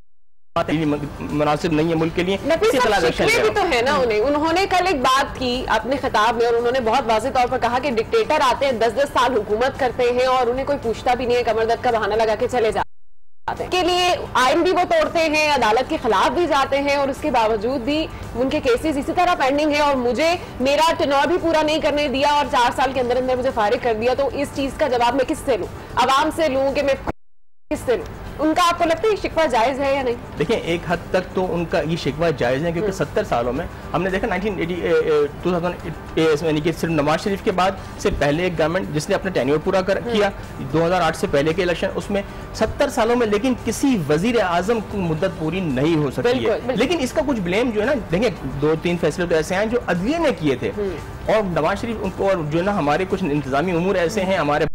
मुनासिब नहीं है मुल्क के लिए, भी तो है ना उन्हें। उन्होंने कल एक बात की अपने खिताब में और उन्होंने बहुत वाज़ेह तौर पर कहा कि डिक्टेटर आते हैं 10-10 साल हुकूमत करते हैं और उन्हें कोई पूछता भी नहीं है, कमर दर्द का बहाना लगा के चले जाते हैं। के लिए आइन भी वो तोड़ते हैं, अदालत के खिलाफ भी जाते हैं और उसके बावजूद भी उनके केसेस इसी तरह पेंडिंग है और मुझे मेरा टेन्योर भी पूरा नहीं करने दिया और 4 साल के अंदर अंदर मुझे फारिग कर दिया। तो इस चीज का जवाब मैं किससे लूं? आवाम से लूं कि मैं किससे लूं? उनका आपको लगता है शिकवा जायज है या नहीं? देखिए एक हद तक तो उनका ये शिकवा जायज है क्योंकि 70 सालों में हमने देखा 2000 यानी कि सिर्फ नवाज शरीफ के बाद से पहले एक गवर्नमेंट जिसने अपना टेन्योर पूरा किया 2008 से पहले के इलेक्शन, उसमें 70 सालों में लेकिन किसी वजीर आजम की मुद्दत पूरी नहीं हो सकती है। लेकिन इसका कुछ ब्लेम जो है ना, देखिए 2-3 फैसले तो ऐसे हैं जो अदलिया ने किए थे और नवाज शरीफ उनको और जो ना हमारे कुछ इंतजामी उमूर ऐसे हैं, हमारे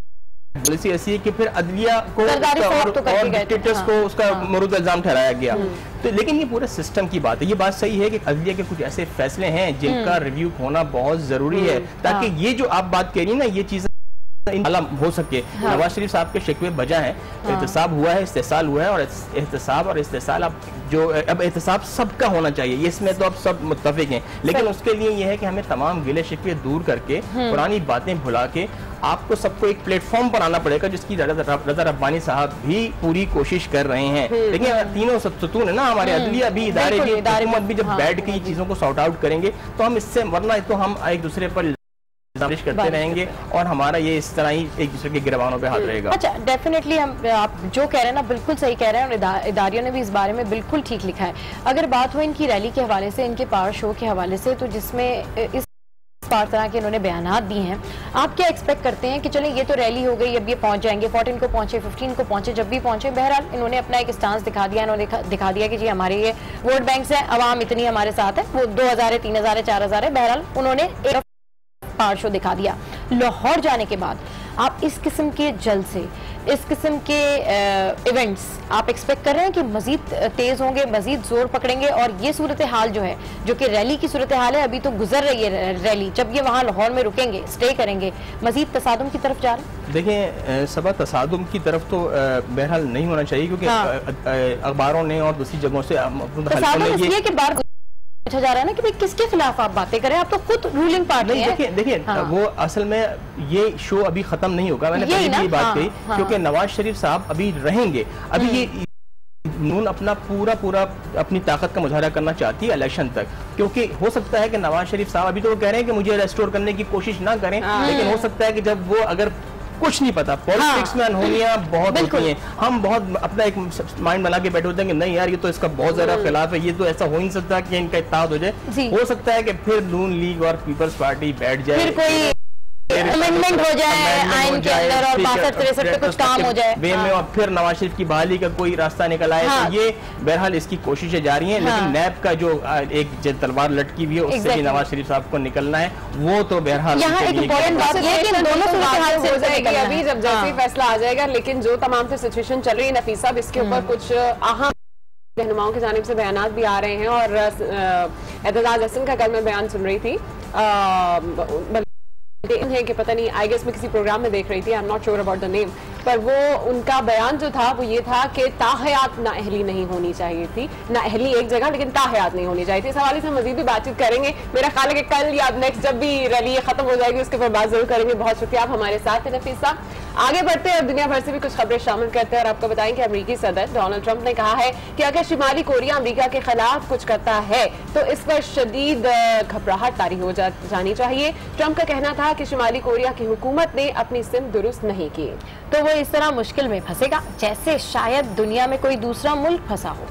पॉलिसी ऐसी है कि फिर अदलिया को और डिक्टेटर्स को उसका मरूद इल्जाम ठहराया गया। तो लेकिन ये पूरे सिस्टम की बात है। ये बात सही है कि अदलिया के कुछ ऐसे फैसले हैं जिनका रिव्यू होना बहुत जरूरी है ताकि ये जो आप बात कह रही है ना ये चीजें हो सके। नवाज शरीफ साहब के शिकवे बजा है, एहतसाब हुआ है, इस्तेसाल हुआ है और एहतसाब और इस्तेसाल अब एहतसाब सबका होना चाहिए, ये इसमें तो अब सब मुत्तफिक हैं। लेकिन उसके लिए ये है कि हमें तमाम गिले शिकवे दूर करके पुरानी बातें भुला के आपको सबको एक प्लेटफॉर्म पर आना पड़ेगा जिसकी रज़ा रब्बानी साहब भी पूरी कोशिश कर रहे हैं। देखिए तीनों सतून है ना हमारे अदलिया भी, इदारे भी, हुकूमत भी, जब बैठ के चीजों को सॉर्ट आउट करेंगे तो हम इससे, वरना तो हम एक दूसरे पर करते रहेंगे और हमारा ये इस तरह ही एक दूसरे के गिरबानों पे हाथ रहेगा। अच्छा, डेफिनेटली हम आप जो कह रहे हैं ना बिल्कुल सही कह रहे हैं और इदारियों ने भी इस बारे में बिल्कुल ठीक लिखा है। अगर बात हो इनकी रैली के हवाले से, इनके पावर शो के हवाले से, तो जिसमें इस तरह के इन्होंने बयानात दिए हैं, आप क्या एक्सपेक्ट करते हैं कि चलें ये तो रैली हो गई, अब ये पहुंच जाएंगे, 14 को पहुंचे, 15 को पहुंचे, जब भी पहुंचे बहरहाल इन्होंने अपना एक स्टांस दिखा दिया, इन्होंने दिखा दिया कि जी हमारे ये वोट बैंक्स हैं, अवाम इतनी हमारे साथ है, वो 2000 है, 3000 है, 4000 है, बहरहाल उन्होंने एक पावर शो दिखा दिया। लाहौर जाने के बाद आप इस किस्म के जलसे, इस किस्म के इवेंट्स आप एक्सपेक्ट कर रहे हैं कि मजीद तेज होंगे, मजीद जोर पकड़ेंगे और ये सूरत हाल जो है, जो कि रैली की सूरत हाल है, अभी तो गुजर रही है रैली, जब ये वहाँ लाहौर में रुकेंगे, स्टे करेंगे, मजीद तसादुम की तरफ जा रहे हैं? देखिए सबा तसादुम की तरफ तो बहरहाल नहीं होना चाहिए क्योंकि अखबारों ने और दूसरी जगहों से पूछा जा रहा है ना कि भाई किसके खिलाफ आप बातें करें, आप तो खुद रूलिंग पार्टी हैं। देखिए वो असल में ये शो अभी खत्म नहीं होगा, मैंने पहले भी बात कही क्योंकि नवाज शरीफ साहब अभी रहेंगे, अभी ये नून अपना पूरा अपनी ताकत का मुजाहरा करना चाहती है इलेक्शन तक, क्योंकि हो सकता है कि नवाज शरीफ साहब अभी तो वो कह रहे हैं कि मुझे रेस्टोर करने की कोशिश ना करें, लेकिन हो सकता है कि जब वो अगर कुछ नहीं पता, पॉलिटिक्स में अनहोनियां बहुत होती हैं, हम बहुत अपना एक माइंड बना के बैठे होते हैं कि नहीं यार ये तो इसका बहुत ज्यादा खिलाफ है, ये तो ऐसा हो नहीं सकता कि इनका इत्तेहाद हो जाए। हो सकता है कि फिर नून लीग और पीपल्स पार्टी बैठ जाए, फिर कोई अमेंडमेंट हो जाए आइन के अंदर और 62-63 पे कुछ काम हो जाए वे में, और फिर नवाज शरीफ की बहाली का कोई रास्ता निकल आए। तो ये बहरहाल इसकी कोशिशें जारी हैं, लेकिन नैब का जो एक तलवार लटकी हुई है उससे भी नवाज शरीफ साहब को निकलना है, वो तो बहरहाल यहाँ एक इम्पोर्टेंट बात ये है कि दोनों सूरत हो जाएगी अभी जब जैसे फैसला आ जाएगा। लेकिन जो तमाम फिर सिचुएशन चल रही है नफीसा, इसके ऊपर कुछ अहम रहनुमाओं की जानिब से बयानात भी आ रहे हैं और एतजाज हसन का कल मैं बयान सुन रही थी है कि पता नहीं, आई गेस मैं किसी प्रोग्राम में देख रही थी, I am not sure about the name, पर वो उनका बयान जो था वो ये था कि ताहयात नाअहली नहीं होनी चाहिए थी, नाअहली एक जगह लेकिन ताहयात नहीं होनी चाहिए थी। इस हवाले से मजीद भी बातचीत करेंगे, मेरा ख्याल है कि कल या नेक्स्ट जब भी रैली खत्म हो जाएगी उसके ऊपर बात जरूर करेंगे। बहुत शुक्रिया आप हमारे साथ हैं नफीस साहब। आगे बढ़ते हैं और दुनिया भर से भी कुछ खबरें शामिल करते हैं और आपको बताएं कि अमेरिकी सदर डोनाल्ड ट्रंप ने कहा है कि अगर शिमाली कोरिया अमेरिका के खिलाफ कुछ करता है तो इस पर शदीद घबराहट तारी हो जानी चाहिए। ट्रंप का कहना था कि शिमाली कोरिया की हुकूमत ने अपनी सिम दुरुस्त नहीं की तो वो इस तरह मुश्किल में फंसेगा जैसे शायद दुनिया में कोई दूसरा मुल्क फंसा हो।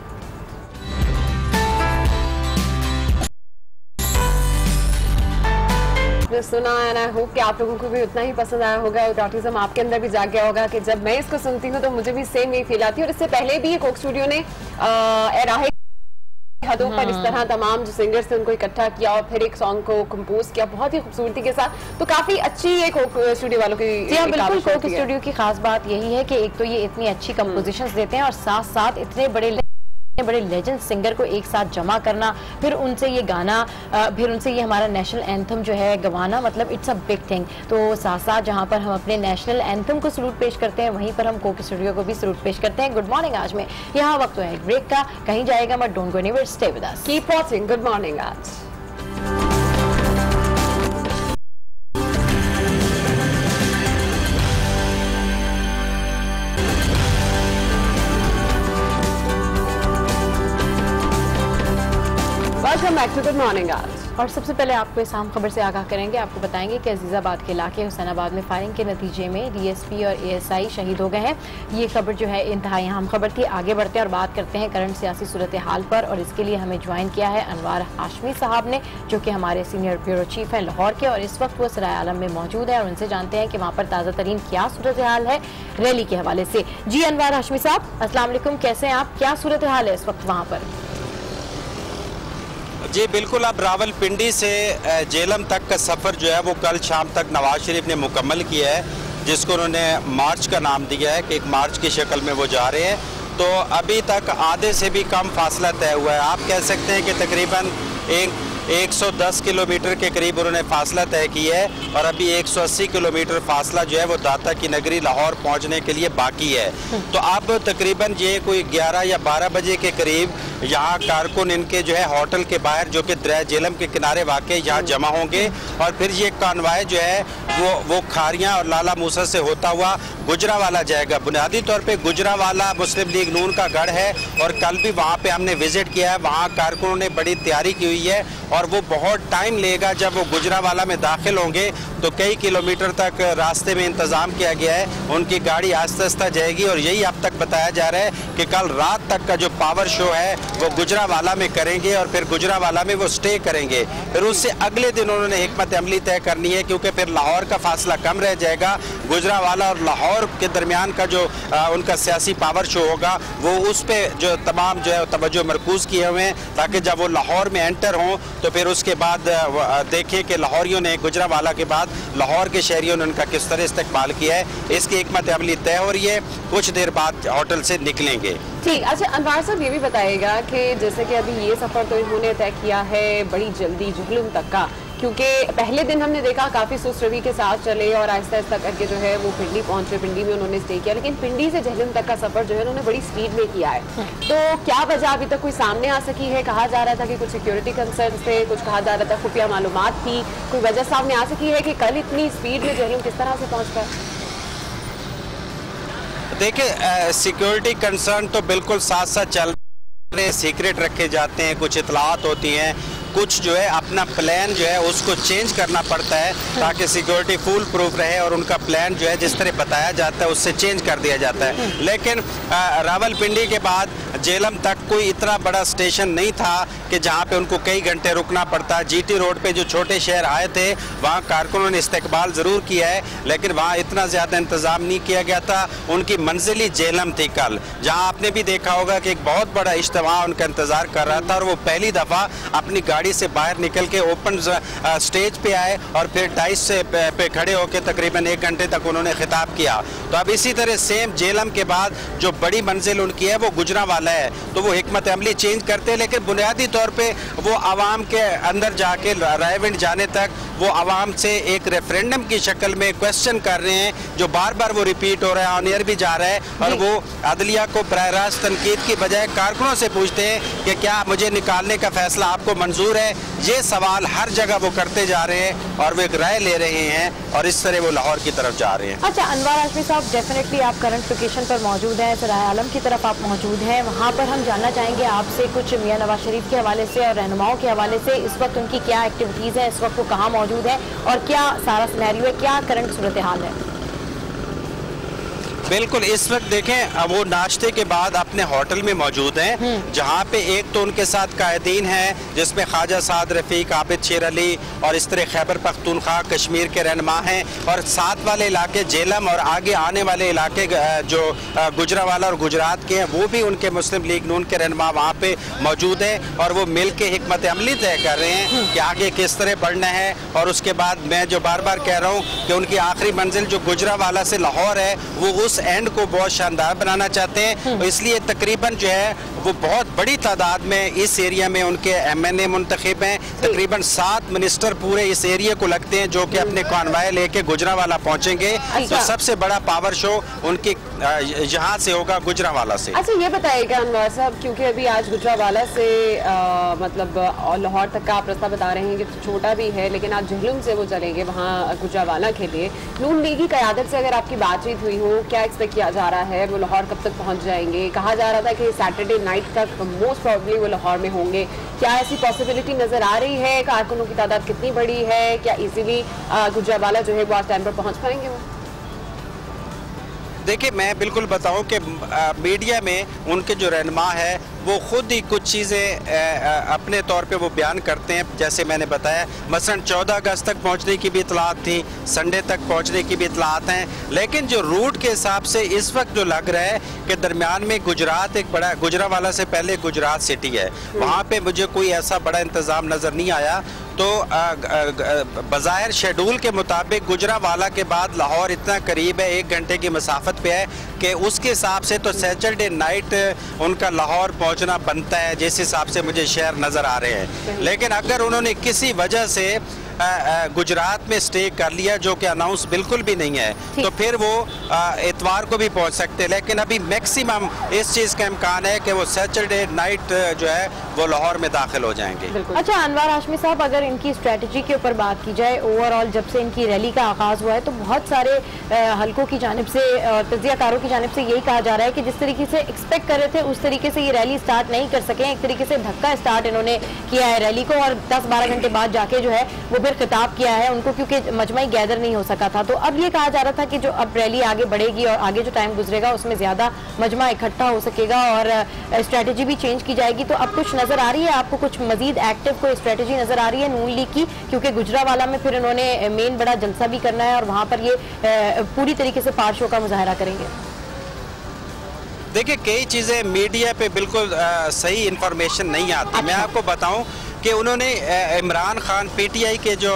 सुना एंड आई होप कि आप लोगों को भी उतना ही पसंद आया होगा और ऑटिज्म आपके अंदर भी जाग गया होगा कि जब मैं इसको सुनती हूँ तो मुझे भी सेम यही फील आती है। और इससे पहले भी कोक स्टूडियो ने राहे छतों पर इस तरह तमाम जो सिंगर्स थे उनको इकट्ठा किया और फिर एक सॉन्ग को कंपोज किया बहुत ही खूबसूरती के साथ। तो काफी अच्छी एक स्टूडियो वालों की। जी हाँ, बिल्कुल। कोक स्टूडियो की खास बात यही है कि एक तो ये इतनी अच्छी कंपोजिशंस देते हैं और साथ साथ इतने बड़े लेजेंड सिंगर को एक साथ जमा करना, फिर उनसे ये गाना, फिर उनसे ये हमारा नेशनल एंथम जो है गवाना, मतलब इट्स अ बिग थिंग। तो साथ साथ जहाँ पर हम अपने नेशनल एंथम को सलूट पेश करते हैं वहीं पर हम कोक स्टूडियो को भी सलूट पेश करते हैं। गुड मॉर्निंग आज में यहाँ वक्त है ब्रेक का, कहीं जाएगा मत, don't go anywhere, stay with us, keep watching good morning आज। Welcome back to good morning आज। और सबसे पहले आपको इस अहम खबर से आगाह करेंगे। आपको बताएंगे कि अजीजाबाद के इलाके हुसैनाबाद में फायरिंग के नतीजे में डीएसपी और एएसआई शहीद हो गए हैं। ये खबर जो है इंतहाई अहम खबर थी। आगे बढ़ते हैं और बात करते हैं करंट सियासी सूरत हाल पर, और इसके लिए हमें ज्वाइन किया है अनवार हाशमी साहब ने, जो कि हमारे सीनियर ब्यूरो चीफ हैं लाहौर के, और इस वक्त वो सराय आलम में मौजूद है और उनसे जानते हैं कि वहाँ पर ताज़ा तरीन क्या सूरत हाल है रैली के हवाले से। जी अनवार हाशमी साहब, अस्सलाम वालेकुम, कैसे हैं आप, क्या सूरत हाल है इस वक्त वहाँ पर? जी बिल्कुल, अब रावलपिंडी से जेलम तक का सफ़र जो है वो कल शाम तक नवाज शरीफ ने मुकम्मल किया है, जिसको उन्होंने मार्च का नाम दिया है कि एक मार्च की शक्ल में वो जा रहे हैं। तो अभी तक आधे से भी कम फासला तय हुआ है। आप कह सकते हैं कि तकरीबन 110 किलोमीटर के करीब उन्होंने फासला तय किया है और अभी 180 किलोमीटर फासला जो है वो दाता की नगरी लाहौर पहुंचने के लिए बाकी है। तो अब तकरीबन ये कोई 11 या 12 बजे के करीब यहाँ कारकुन इनके जो है होटल के बाहर, जो कि दरिया जेलम के किनारे वाक़ यहाँ जमा होंगे और फिर ये कानवाय जो है वो खारियाँ और लाला मूसा से होता हुआ गुजरावाला जाएगा। बुनियादी तौर पे गुजरावाला मुस्लिम लीग नून का गढ़ है और कल भी वहाँ पे हमने विजिट किया है। वहाँ कारकुनों ने बड़ी तैयारी की हुई है और वो बहुत टाइम लेगा। जब वो गुजरावाला में दाखिल होंगे तो कई किलोमीटर तक रास्ते में इंतज़ाम किया गया है, उनकी गाड़ी आहिस्ता आहिस्ता जाएगी और यही अब तक बताया जा रहा है कि कल रात तक का जो पावर शो है वो गुजरावाला में करेंगे और फिर गुजरावाला में वो स्टे करेंगे। फिर उससे अगले दिन उन्होंने हिकमत अमली तय करनी है, क्योंकि फिर लाहौर का फासला कम रह जाएगा। गुजरावाला और लाहौर के दरमियान का जो उनका सियासी पावर शो होगा वो उस पर जो तमाम जो है तवज्जो मरकूज़ किए हुए हैं, ताकि जब वो लाहौर में एंटर हों तो फिर उसके बाद देखें कि लाहौरियों ने गुजरावाला के बाद लाहौर के शहरियों ने उनका किस तरह इस्तकबाल किया है। इसकी हिकमत अमली तय हो रही है, कुछ देर बाद होटल से निकलेंगे। ठीक, अच्छा अनवार साहब ये भी बताइएगा कि जैसे कि अभी ये सफ़र तो इन्होंने तय किया है बड़ी जल्दी जहलुम तक का, क्योंकि पहले दिन हमने देखा काफ़ी सुस्त रवि के साथ चले और आहिस्ता आहिस्ता करके जो है वो पिंडी पहुंचे, पिंडी में उन्होंने स्टे किया, लेकिन पिंडी से जहलुम तक का सफ़र जो है उन्होंने बड़ी स्पीड में किया है। तो क्या वजह अभी तक कोई सामने आ सकी है? कहा जा रहा था कि कुछ सिक्योरिटी कंसर्न थे, कुछ कहा जा रहा था खुफिया मालूमात थी, कोई वजह सामने आ सकी है कि कल इतनी स्पीड में जहलुम किस तरह से पहुँच पाए? देखिए, सिक्योरिटी कंसर्न तो बिल्कुल साथ साथ चल रहे, सीक्रेट रखे जाते हैं, कुछ इतलात होती हैं, कुछ जो है अपना प्लान जो है उसको चेंज करना पड़ता है ताकि सिक्योरिटी फुल प्रूफ रहे और उनका प्लान जो है जिस तरह बताया जाता है उससे चेंज कर दिया जाता है। लेकिन रावलपिंडी के बाद जेलम तक कोई इतना बड़ा स्टेशन नहीं था कि जहाँ पे उनको कई घंटे रुकना पड़ता। जीटी रोड पे जो छोटे शहर आए थे वहाँ कारकुनों ने इस्तकबाल ज़रूर किया है, लेकिन वहाँ इतना ज़्यादा इंतज़ाम नहीं किया गया था। उनकी मंजिली जेलम थी कल, जहाँ आपने भी देखा होगा कि एक बहुत बड़ा इज्तिमा उनका इंतज़ार कर रहा था और वो पहली दफ़ा अपनी गाड़ी से बाहर निकल के ओपन स्टेज पे आए और फिर डाइस से पे खड़े होकर तकरीबन 1 घंटे तक उन्होंने खिताब किया। तो अब इसी तरह सेम जेलम के बाद जो बड़ी मंजिल उनकी है वो गुजरावाला है, तो वो हिकमत अमली चेंज करते हैं, लेकिन बुनियादी तौर पे वो आवाम के अंदर जाके रायविंड जाने तक वो आवाम से एक रेफरेंडम की शक्ल में क्वेश्चन कर रहे हैं, जो बार बार वो रिपीट हो रहा है, ऑन एयर भी जा रहा है और वो अदलिया को बराह रास्त तनकीद की बजाय कारकुनों से पूछते हैं कि क्या मुझे निकालने का फैसला आपको मंजूर है। ये सवाल हर जगह वो करते जा रहे हैं और वो एक राय ले रहे हैं और इस तरह वो लाहौर की तरफ जा रहे हैं। अच्छा अनवार हाशमी साहब, डेफिनेटली आप करंट लोकेशन पर मौजूद हैं, सराय आलम की तरफ आप मौजूद हैं, वहाँ पर हम जानना चाहेंगे आपसे कुछ मियां नवाज शरीफ के हवाले से और रहनुमाओं के हवाले से, इस वक्त उनकी क्या एक्टिविटीज़ है, इस वक्त वो कहाँ मौजूद है और क्या सारा सिनेरियो है, क्या करंट सूरत हाल है? बिल्कुल, इस वक्त देखें वो नाश्ते के बाद अपने होटल में मौजूद हैं, जहाँ पे एक तो उनके साथ कायदीन हैं जिसमें ख्वाजा साद रफीक, आबिद शेर अली और इस तरह खैबर पख्तूनख्वा कश्मीर के रहनुमा हैं, और साथ वाले इलाके जेलम और आगे आने वाले इलाके जो गुजरावाला और गुजरात के हैं वो भी उनके मुस्लिम लीग नून के रहनुमा वहाँ पे मौजूद हैं, और वो मिल के हिकमत अमली तय कर रहे हैं कि आगे किस तरह बढ़ना है। और उसके बाद मैं जो बार बार कह रहा हूँ कि उनकी आखिरी मंजिल जो गुजरावाला से लाहौर है वो उस एंड को बहुत शानदार बनाना चाहते हैं, इसलिए तकरीबन जो है वो बहुत बड़ी तादाद में इस एरिया में उनके MNA मुंतखब हैं। तकरीबन 7 मिनिस्टर पूरे इस एरिया को लगते हैं जो कि अपने कॉन्वाय लेके गुजरावाला पहुंचेंगे। तो सबसे बड़ा पावर शो उनकी यहाँ से होगा, गुजरावाला से। अच्छा, ये बताइएगा अनवर साहब, क्योंकि अभी आज गुजरावाला से मतलब लाहौर तक का आप रास्ता बता रहे हैं कि छोटा भी है, लेकिन आज जहलुम से वो चलेंगे वहाँ गुजरावाला के लिए। नून लीगी क़यादत से अगर आपकी बातचीत हुई हो, क्या एक्सपेक्ट किया जा रहा है? वो लाहौर कब तक पहुँच जाएंगे? कहा जा रहा था कि सैटरडे नाइट तक मोस्ट प्रॉब्ली वो लाहौर में होंगे। क्या ऐसी पॉसिबिलिटी नजर आ रही है? कारकुनों की तादाद कितनी बड़ी है? क्या इजीली गुजरावाला जो है वो आज टाइम पर पहुंच पाएंगे वो? देखिए, मैं बिल्कुल बताऊं कि मीडिया में उनके जो रहनुमा है वो खुद ही कुछ चीज़ें अपने तौर पे वो बयान करते हैं। जैसे मैंने बताया, मसलन 14 अगस्त तक पहुंचने की भी इतलात थी, संडे तक पहुंचने की भी इतलात हैं, लेकिन जो रूट के हिसाब से इस वक्त जो लग रहा है कि दरमियान में गुजरात एक बड़ा, गुजरावाला से पहले गुजरात सिटी है, वहाँ पे मुझे कोई ऐसा बड़ा इंतज़ाम नज़र नहीं आया। तो बज़ाहिर शेड्यूल के मुताबिक गुजरावाला के बाद लाहौर इतना करीब है, 1 घंटे की मसाफत पे है कि उसके हिसाब से तो सैटरडे नाइट उनका लाहौर पहुंचना बनता है, जिस हिसाब से मुझे शहर नज़र आ रहे हैं। लेकिन अगर उन्होंने किसी वजह से गुजरात में स्टे कर लिया, जो कि अनाउंस बिल्कुल भी नहीं है, तो फिर वो इतवार को भी पहुंच सकते हैं। लेकिन अभी मैक्सिमम इस चीज़ का इम्कान है कि वो सैटरडे नाइट जो है वो लाहौर में दाखिल हो जाएंगे। अच्छा अनवर हाशमी साहब, अगर इनकी स्ट्रेटजी के ऊपर बात की जाए, ओवरऑल जब से इनकी रैली का आगाज़ हुआ है तो बहुत सारे हलकों की जानिब से और तजियाकारों की जानिब से यही कहा जा रहा है कि जिस तरीके से एक्सपेक्ट कर रहे थे उस तरीके से ये रैली स्टार्ट नहीं कर सके। एक तरीके से धक्का स्टार्ट इन्होंने किया है रैली को, और 10-12 घंटे बाद जाके जो है वो फिर खिताब किया है उनको, क्योंकि मजमा गैदर नहीं हो सका था। तो अब ये कहा जा रहा था कि जो अब रैली आगे बढ़ेगी और आगे जो टाइम गुजरेगा उसमें ज्यादा मजमा इकट्ठा हो सकेगा और स्ट्रेटजी भी चेंज की जाएगी। तो अब कुछ नजर आ रही है आपको, कुछ मजीद एक्टिव कोई स्ट्रेटजी नजर आ रही है नून लीग की? क्योंकि गुजरावाला में फिर इन्होंने मेन बड़ा जलसा भी करना है और वहां पर ये पूरी तरीके से पार शो का मुजाहरा करेंगे। देखिए, कई चीज़ें मीडिया पे बिल्कुल सही इंफॉर्मेशन नहीं आती। अच्छा। मैं आपको बताऊं कि उन्होंने इमरान खान PTI के जो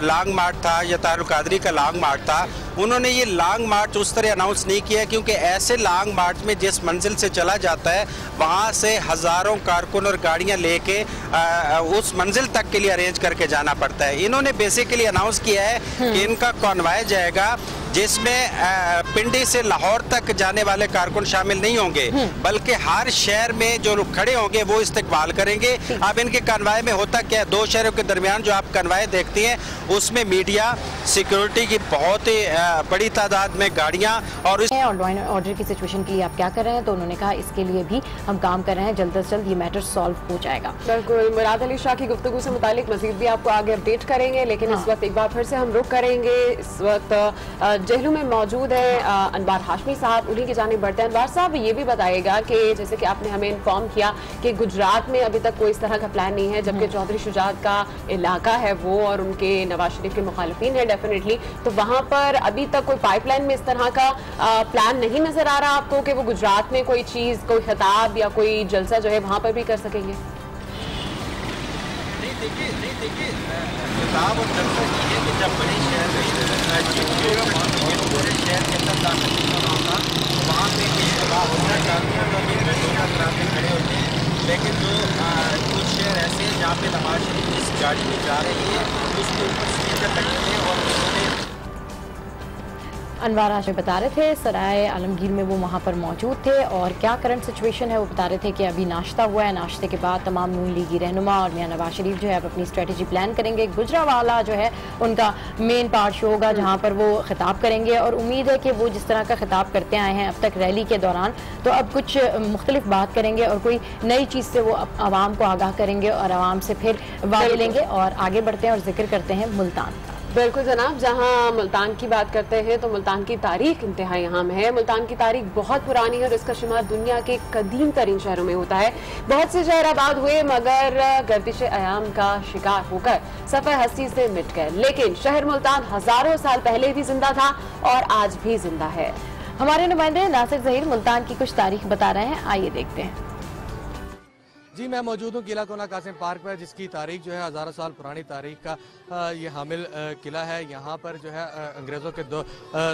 लॉन्ग मार्च था या तारुल कादरी का लॉन्ग मार्च था, उन्होंने ये लॉन्ग मार्च उस तरह अनाउंस नहीं किया, क्योंकि ऐसे लॉन्ग मार्च में जिस मंजिल से चला जाता है वहाँ से हज़ारों कारकुन और गाड़ियाँ लेके उस मंजिल तक के लिए अरेंज करके जाना पड़ता है। इन्होंने बेसिकली अनाउंस किया है कि इनका कॉन्वाय जाएगा, जिसमें पिंडी से लाहौर तक जाने वाले कारकुन शामिल नहीं होंगे, बल्कि हर शहर में जो लोग खड़े होंगे वो इस्तकबाल करेंगे। अब इनके कन्वाय में होता क्या है, 2 शहरों के दरमियान जो आप कन्वाय देखती हैं उसमें मीडिया, सिक्योरिटी की बहुत ही बड़ी तादाद में गाड़ियाँ और लॉ एंड ऑर्डर की सिचुएशन के लिए आप क्या कर रहे हैं? तो उन्होंने कहा इसके लिए भी हम काम कर रहे हैं, जल्द से जल्द ये मैटर सॉल्व हो जाएगा। बिल्कुल, मुराद अली शाह की गुफ्तगू से मुतालिक मजीद भी आपको आगे अपडेट करेंगे, लेकिन इस वक्त एक बार फिर से हम रुक करेंगे। इस वक्त जहलू में मौजूद है अनवर हाशमी साहब, उन्हीं की जानिब बढ़ते हैं। अनवर साहब, ये भी बताइएगा कि जैसे कि आपने हमें इन्फॉर्म किया कि गुजरात में अभी तक कोई इस तरह का प्लान नहीं है, जबकि चौधरी शुजात का इलाका है वो और उनके नवाज शरीफ के मुखालिफिन है डेफिनेटली, तो वहाँ पर अभी तक कोई पाइपलाइन में इस तरह का प्लान नहीं नजर आ रहा आपको कि वो गुजरात में कोई चीज़, कोई खिताब या कोई जलसा जो है वहाँ पर भी कर सकेंगे? नहीं, देखिए खिताब और जलसा ये है कि जब बड़े शहर पूरे शहर के अंदर दाखिल होना होता तो वहाँ पे खड़े होते हैं, लेकिन जो कुछ शहर ऐसे हैं जहाँ पे नवाज शरीफ इस गाड़ी में जा रही है उसके ऊपर स्पीकर लगे हैं और उन्होंने अनवर हाशमी बता रहे थे सराय आलमगीर में वो वहाँ पर मौजूद थे और क्या करंट सिचुएशन है वो बता रहे थे कि अभी नाश्ता हुआ है, नाश्ते के बाद तमाम नून लीगी रहनुमा और मियां नवाज शरीफ जो है अब अपनी स्ट्रेटजी प्लान करेंगे। गुजरावाला जो है उनका मेन पार्ट शो होगा जहाँ पर वो खिताब करेंगे और उम्मीद है कि वो जिस तरह का खिताब करते आए हैं अब तक रैली के दौरान, तो अब कुछ मुख्तलिफ बात करेंगे और कोई नई चीज़ से वो आवाम को आगाह करेंगे और आवाम से फिर वादे लेंगे। और आगे बढ़ते हैं और जिक्र करते हैं मुल्तान का। बिल्कुल जनाब, जहां मुल्तान की बात करते हैं तो मुल्तान की तारीख इंतहाई अहम है। मुल्तान की तारीख बहुत पुरानी है और इसका शुमार दुनिया के कदीम तरीन शहरों में होता है। बहुत से शहर आबाद हुए मगर गर्दिश अयाम का शिकार होकर सफर हस्ती से मिट गए, लेकिन शहर मुल्तान हजारों साल पहले भी जिंदा था और आज भी जिंदा है। हमारे नुमाइंदे नासिर जहीर मुल्तान की कुछ तारीख बता रहे हैं, आइए देखते हैं। जी, मैं मौजूद हूँ किला कोना कासिम पार्क पर, जिसकी तारीख जो है हज़ारों साल पुरानी तारीख का ये हामिल किला है। यहाँ पर जो है अंग्रेज़ों के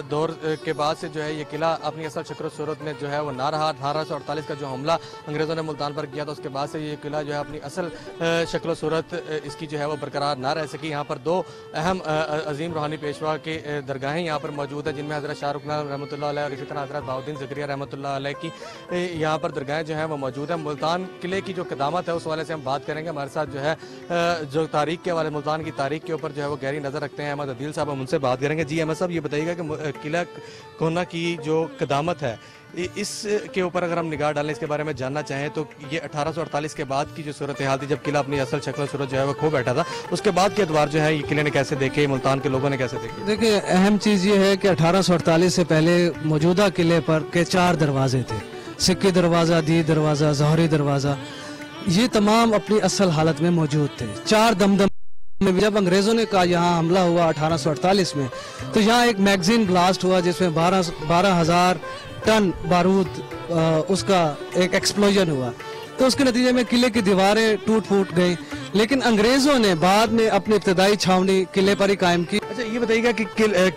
दौर के बाद से जो है ये किला अपनी असल शक्ल सूरत में जो है वो ना रहा। 1848 का जो हमला अंग्रेज़ों ने मुल्तान पर किया था, उसके बाद से ये किला जो है अपनी असल शक्ल सूरत इसकी जो है वो बरकरार ना रह सकी। यहाँ पर 2 अहम अजीम रूहानी पेशवा के दरगाहें यहाँ पर मौजूद है, जिनमें हज़रत शाहरुख रहमतुल्लाह अलैह और इसी तरह हज़रत बहाउद्दीन ज़करिया रहमतुल्लाह अलैह की यहाँ पर दरगाहें जो है वो मौजूद है। मुल्तान किले की जो क़दामत है उस वाले से हम बात करेंगे। हमारे साथ जो है जो तारीख के वाले मुल्तान की तारीख के ऊपर जो है वो गहरी नज़र रखते हैं अहमद अदील साहब, हम उनसे बात करेंगे। जी अहमद साहब, ये बताइएगा कि किला कोना की जो क़दामत है इसके ऊपर अगर हम निगाह डालें, इसके बारे में जानना चाहें तो ये 1848 के बाद की जो सूरत हाल थी, जब किला अपनी असल शक्ल सूरत जो है वो खो बैठा था, उसके बाद के अदवार जो है ये किले ने कैसे देखे, मुल्तान के लोगों ने कैसे देखे? देखिए, अहम चीज़ ये है कि 1848 से पहले मौजूदा किले पर के 4 दरवाजे थे, सिक्की दरवाज़ा, दी दरवाज़ा, जौहरी दरवाज़ा, ये तमाम अपनी असल हालत में मौजूद थे। 4 दमदम में जब अंग्रेज़ों ने कहा यहाँ हमला हुआ 1848 में, तो यहाँ एक मैगजीन ब्लास्ट हुआ जिसमें 12,000 टन बारूद उसका एक एक्सप्लोजन हुआ। तो उसके नतीजे में किले की दीवारें टूट फूट गई, लेकिन अंग्रेज़ों ने बाद में अपनी इब्तदाई छावनी किले पर ही कायम की। अच्छा, ये बताइएगा कि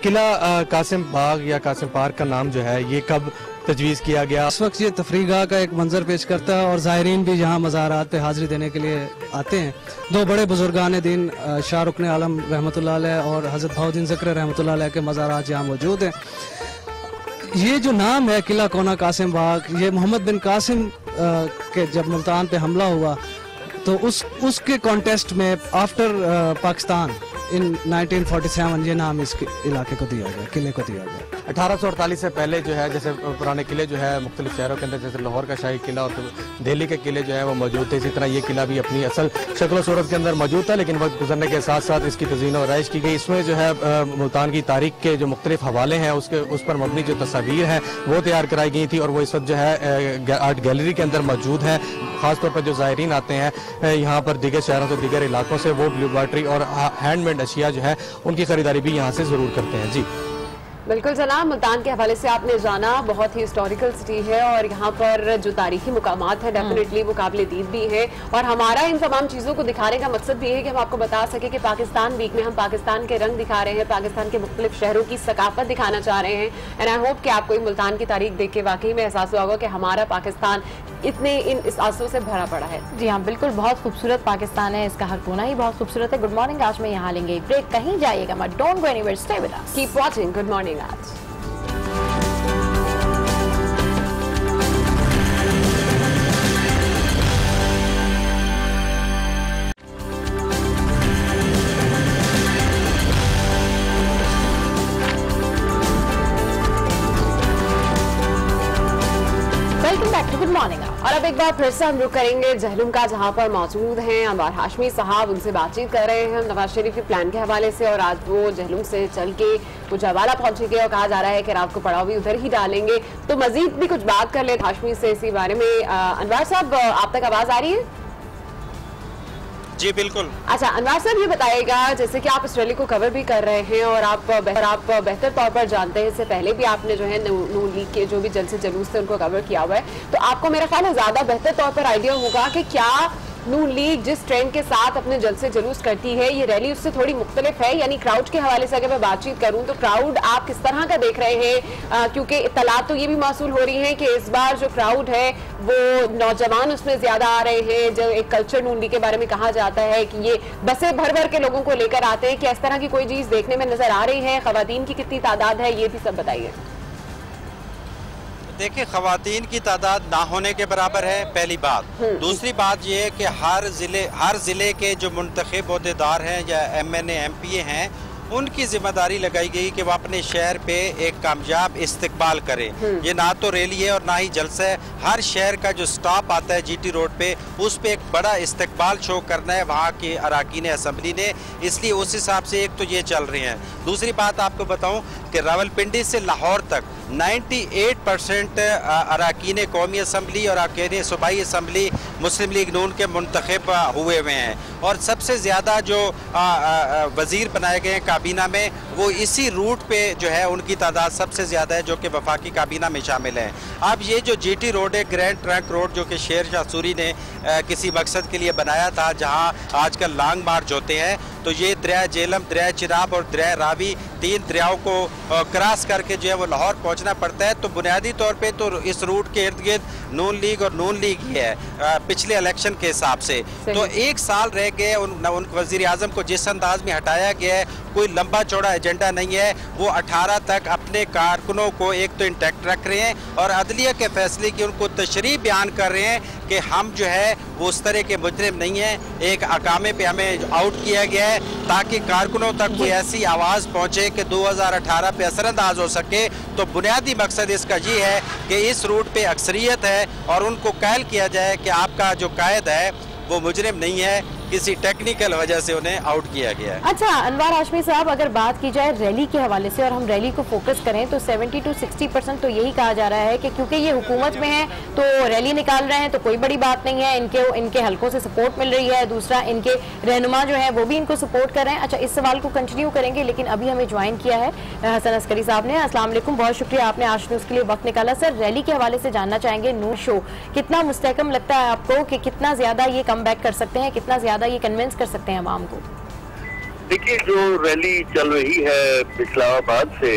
किला कासिम बाग या कासिम पार्क का नाम जो है ये कब तजवीज़ किया गया? इस वक्त ये तफरीगाह का एक मंजर पेश करता है और ज़ायरीन भी यहाँ मज़ारात पे हाज़िरी देने के लिए आते हैं। 2 बड़े बुजुर्गान दीन शाहरुख आलम रहमतुल्लाह अलैह और हज़रत बहाउद्दीन ज़करिया रहमतुल्लाह अलैह के मज़ारात यहाँ मौजूद हैं। ये जो नाम है किला कोना कासिम बाग, ये मोहम्मद बिन कासिम के जब मुल्तान पे हमला हुआ तो उसके कॉन्टेस्ट में आफ्टर पाकिस्तान इन 1947 ये नाम इस इलाके को दिया गया, किले को दिया गया। 1848 से पहले जो है जैसे पुराने किले जो है मुख्तलिफ शहरों के अंदर, जैसे लाहौर का शाही किला और दिल्ली के किले जो है वो मौजूद थे, इसी तरह ये किला भी अपनी असल शक्ल सूरत के अंदर मौजूद था, लेकिन वक्त गुजरने के साथ साथ इसकी तज़ीन और रहाइश की गई। इसमें जो है मुल्तान की तारीख के जो मुख्तलिफ हवाले हैं उस पर मबनी जो तस्वीर हैं वो तैयार कराई गई थी और वो इस वक्त जो है आर्ट गैलरी के अंदर मौजूद है। ख़ासतौर पर जो ज़ायरीन आते हैं यहाँ पर दीगर शहरों से, दीगर इलाकों से, वो लेबॉर्ट्री और हैंडमेड अशिया जो है उनकी खरीदारी भी यहाँ से ज़रूर करते हैं। जी बिल्कुल जनाब, मुल्तान के हवाले से आपने जाना, बहुत ही हिस्टोरिकल सिटी है और यहाँ पर जो तारीखी मुकामात है डेफिनेटली वो काबिल दीद भी है। और हमारा इन तमाम चीज़ों को दिखाने का मकसद भी है कि हम आपको बता सके कि पाकिस्तान वीक में हम पाकिस्तान के रंग दिखा रहे हैं, पाकिस्तान के मुख्तलिफ शहरों की सकाफत दिखाना चाह रहे हैं। एंड आई होप कि आपको मुल्तान की तारीख देख के वाकई में एहसास हुआ होगा कि हमारा पाकिस्तान इतने इस आंसू से भरा पड़ा है। जी हाँ, बिल्कुल, बहुत खूबसूरत पाकिस्तान है, इसका हर कोना ही बहुत खूबसूरत है। गुड मॉर्निंग, आज में यहाँ लेंगे एक ब्रेक, कहीं जाइएगा मत, don't go anywhere, stay with us, keep watching good morning आज। और अब एक बार फिर से हम रुक करेंगे जहलुम का, जहां पर मौजूद हैं अनवार हाशमी साहब, उनसे बातचीत कर रहे हैं नवाज शरीफ के प्लान के हवाले से। और आज वो जहलुम से चल के कुछ हवाला पहुंचेंगे और कहा जा रहा है कि रात को पड़ाव भी उधर ही डालेंगे। तो मजीद भी कुछ बात कर ले हाशमी से इसी बारे में। अनवार साहब, आप तक आवाज आ रही है? जी बिल्कुल। अच्छा अनवार साहब, ये बताइएगा, जैसे कि आप इस रैली को कवर भी कर रहे हैं और आप बेहतर तौर पर जानते हैं, इससे पहले भी आपने जो है नून लीग के जो भी जलसे जुलूस थे उनको कवर किया हुआ है, तो आपको मेरा ख्याल है ज्यादा बेहतर तौर पर आइडिया होगा कि क्या नून लीग जिस ट्रेंड के साथ अपने जलसे जुलूस करती है ये रैली उससे थोड़ी मुख्तलिफ है। यानी क्राउड के हवाले से अगर मैं बातचीत करूं तो क्राउड आप किस तरह का देख रहे हैं? क्योंकि इत्तलात तो ये भी मौसूल हो रही है कि इस बार जो क्राउड है वो नौजवान उसमें ज्यादा आ रहे हैं। जो एक कल्चर नून लीग के बारे में कहा जाता है कि ये बसें भर भर के लोगों को लेकर आते हैं, कि इस तरह की कोई चीज देखने में नजर आ रही है? खवातीन की कितनी तादाद है, ये भी सब बताइए। देखिए, खवातीन की तादाद ना होने के बराबर है, पहली बात। दूसरी बात यह है कि हर जिले के जो मुंतखब अहदेदार हैं या MNA MPA हैं उनकी जिम्मेदारी लगाई गई कि वो अपने शहर पे एक कामयाब इस्तकबाल करें। ये ना तो रैली है और ना ही जलसा है, हर शहर का जो स्टॉप आता है GT रोड पे उस पे एक बड़ा इस्तकबाल शो करना है वहाँ के अरकान असम्बली ने, इसलिए उस हिसाब से एक तो ये चल रहे हैं। दूसरी बात आपको बताऊं कि रावलपिंडी से लाहौर तक 98% अरकान कौमी असम्बली और अरकान सूबाई असम्बली मुस्लिम लीग नून के मुंतखब हुए हुए हैं, और सबसे ज़्यादा जो वज़ीर बनाए गए हैं काबीना में वो इसी रूट पे जो है उनकी तादाद सबसे ज़्यादा है जो कि वफाकी काबीना में शामिल हैं। अब ये जो GT रोड है, ग्रैंड ट्रंक रोड, जो कि शेर शाह सूरी ने किसी मकसद के लिए बनाया था जहाँ आजकल लॉन्ग मार्च होते हैं, तो ये दरिया जेलम, दरिया चिनाब और दरिया रावी, 3 दरियाओं को क्रॉस करके जो है वो लाहौर पहुंचना पड़ता है। तो बुनियादी तौर पे तो इस रूट के इर्द गिर्द नून लीग और नून लीग ही है पिछले इलेक्शन के हिसाब से। तो 1 साल रह गए उन वज़ीर आज़म को जिस अंदाज में हटाया गया है, कोई लंबा चौड़ा एजेंडा नहीं है। वो 18 तक अपने कारकुनों को एक तो इंटैक्ट रख रहे हैं और अदलिया के फैसले की उनको तशरीह बयान कर रहे हैं कि हम जो है वो उस तरह के मुजरिम नहीं हैं। एक अकामे पे हमें आउट किया गया है ताकि कारकुनों तक कोई ऐसी आवाज़ पहुँचे कि 2018 पे असरअंदाज हो सके। तो बुनियादी मकसद इसका ये है कि इस रूट पे अक्सरियत है और उनको कायल किया जाए कि आपका जो कायद है वो मुजरिम नहीं है, किसी टेक्निकल वजह से उन्हें आउट किया गया है। अच्छा अनवर हाशमी साहब, अगर बात की जाए रैली के हवाले से और हम रैली को फोकस करें तो 70 to 60% तो यही कहा जा रहा है कि क्योंकि ये हुकूमत में है तो रैली निकाल रहे हैं तो कोई बड़ी बात नहीं है, इनके हलकों से सपोर्ट मिल रही है। दूसरा, इनके रहनुमा जो है वो भी इनको सपोर्ट कर रहे हैं। अच्छा, इस सवाल को कंटिन्यू करेंगे, लेकिन अभी हमें ज्वाइन किया है हसन अस्करी साहब ने। अस्सलाम वालेकुम, बहुत शुक्रिया आपने आज न्यूज़ के लिए वक्त निकाला। सर, रैली के हवाले से जानना चाहेंगे, नूर शो कितना मुस्तहकम लगता है आपको कि कितना ज्यादा ये कम बैक कर सकते हैं, कितना ज्यादा ये कन्विंस कर सकते हैं आवाम को? देखिए, जो रैली चल रही है इस्लामाबाद से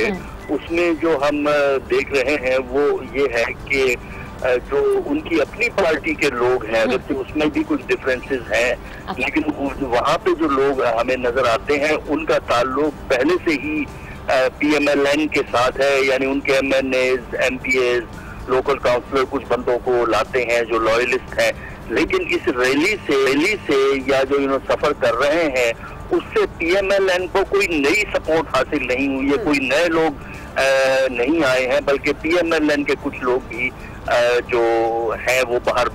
उसमें जो हम देख रहे हैं वो ये है कि जो उनकी अपनी पार्टी के लोग हैं, अगर उसमें भी कुछ डिफरेंसेस हैं, लेकिन वहाँ पे जो लोग हमें नजर आते हैं उनका ताल्लुक पहले से ही PMLN के साथ है, यानी उनके MNAs, MPAs, लोकल काउंसलर कुछ बंदों को लाते हैं जो लॉयलिस्ट हैं। लेकिन इस रैली से या जो सफर कर रहे हैं उससे PMLN को कोई नई सपोर्ट हासिल नहीं हुई है, कोई नए लोग नहीं आए हैं, बल्कि PMLN के कुछ लोग भी जो हैं वो बाहर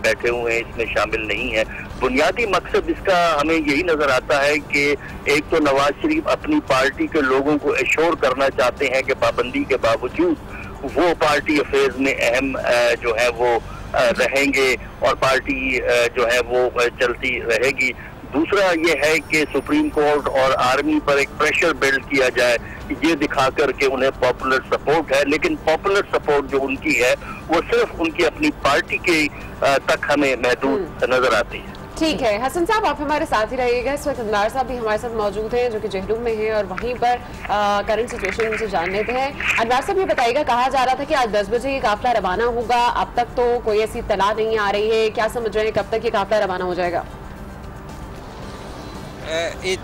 बैठे हुए हैं, इसमें शामिल नहीं है। बुनियादी मकसद इसका हमें यही नजर आता है कि एक तो नवाज शरीफ अपनी पार्टी के लोगों को एश्योर करना चाहते हैं कि पाबंदी के बावजूद वो पार्टी अफेयर्स में अहम जो है वो रहेंगे और पार्टी जो है वो चलती रहेगी। दूसरा ये है कि सुप्रीम कोर्ट और आर्मी पर एक प्रेशर बिल्ड किया जाए, ये दिखाकर के उन्हें पॉपुलर सपोर्ट है, लेकिन पॉपुलर सपोर्ट जो उनकी है वो सिर्फ उनकी अपनी पार्टी के तक हमें महदूद नजर आती है। ठीक है हसन साहब, आप हमारे साथ ही रहिएगा। इस वक्त अनवर साहब भी हमारे साथ मौजूद हैं जो कि जहलूम में है और वहीं पर करंट सिचुएशन उनसे जान लेते हैं। अनवर साहब, ये बताइएगा, कहा जा रहा था कि आज 10 बजे ये काफिला रवाना होगा, अब तक तो कोई ऐसी इत्तला नहीं आ रही है, क्या समझ रहे हैं कब तक ये काफिला रवाना हो जाएगा?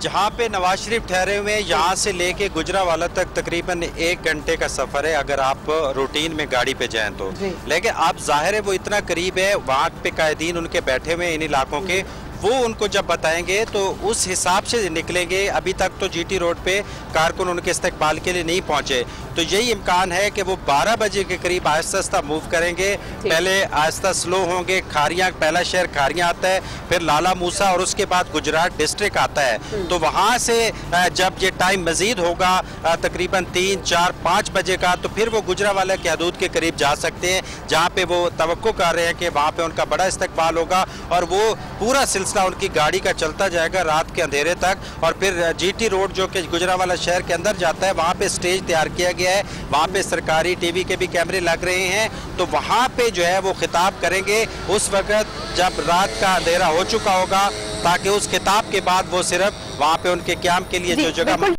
जहाँ पे नवाज शरीफ ठहरे हुए हैं यहाँ से लेके गुजरावाला तक तकरीबन 1 घंटे का सफ़र है अगर आप रूटीन में गाड़ी पे जाएं तो। लेकिन आप जाहिर है वो इतना करीब है, वहाँ पे कायदीन उनके बैठे हुए इन इलाकों के, वो उनको जब बताएंगे तो उस हिसाब से निकलेंगे। अभी तक तो GT रोड पे कारकुन उनके इस्तकबाल के लिए नहीं पहुंचे, तो यही इम्कान है कि वो 12 बजे के करीब आहिस्ता आहिस्ता मूव करेंगे। पहले आहिस्ता स्लो होंगे, खारियां, पहला शहर खारियां आता है, फिर लाला मूसा और उसके बाद गुजरात डिस्ट्रिक्ट आता है। तो वहाँ से जब ये टाइम मजीद होगा तकरीबन 3, 4, 5 बजे का, तो फिर वो गुजरावाला के हदूद के करीब जा सकते हैं, जहाँ पे वो तवक्को कर रहे हैं कि वहाँ पे उनका बड़ा इस्तकबाल होगा और वो पूरा सिलसिला उनकी गाड़ी का चलता जाएगा रात के अंधेरे तक। और फिर GT रोड जो कि गुजरावाला शहर के अंदर जाता है, वहाँ पे स्टेज तैयार किया गया है, वहाँ पे सरकारी TV के भी कैमरे लग रहे हैं, तो वहाँ पे जो है वो खिताब करेंगे उस वक्त जब रात का अंधेरा हो चुका होगा, ताकि उस खिताब के बाद वो सिर्फ वहाँ पे उनके क्याम के लिए जो जगह।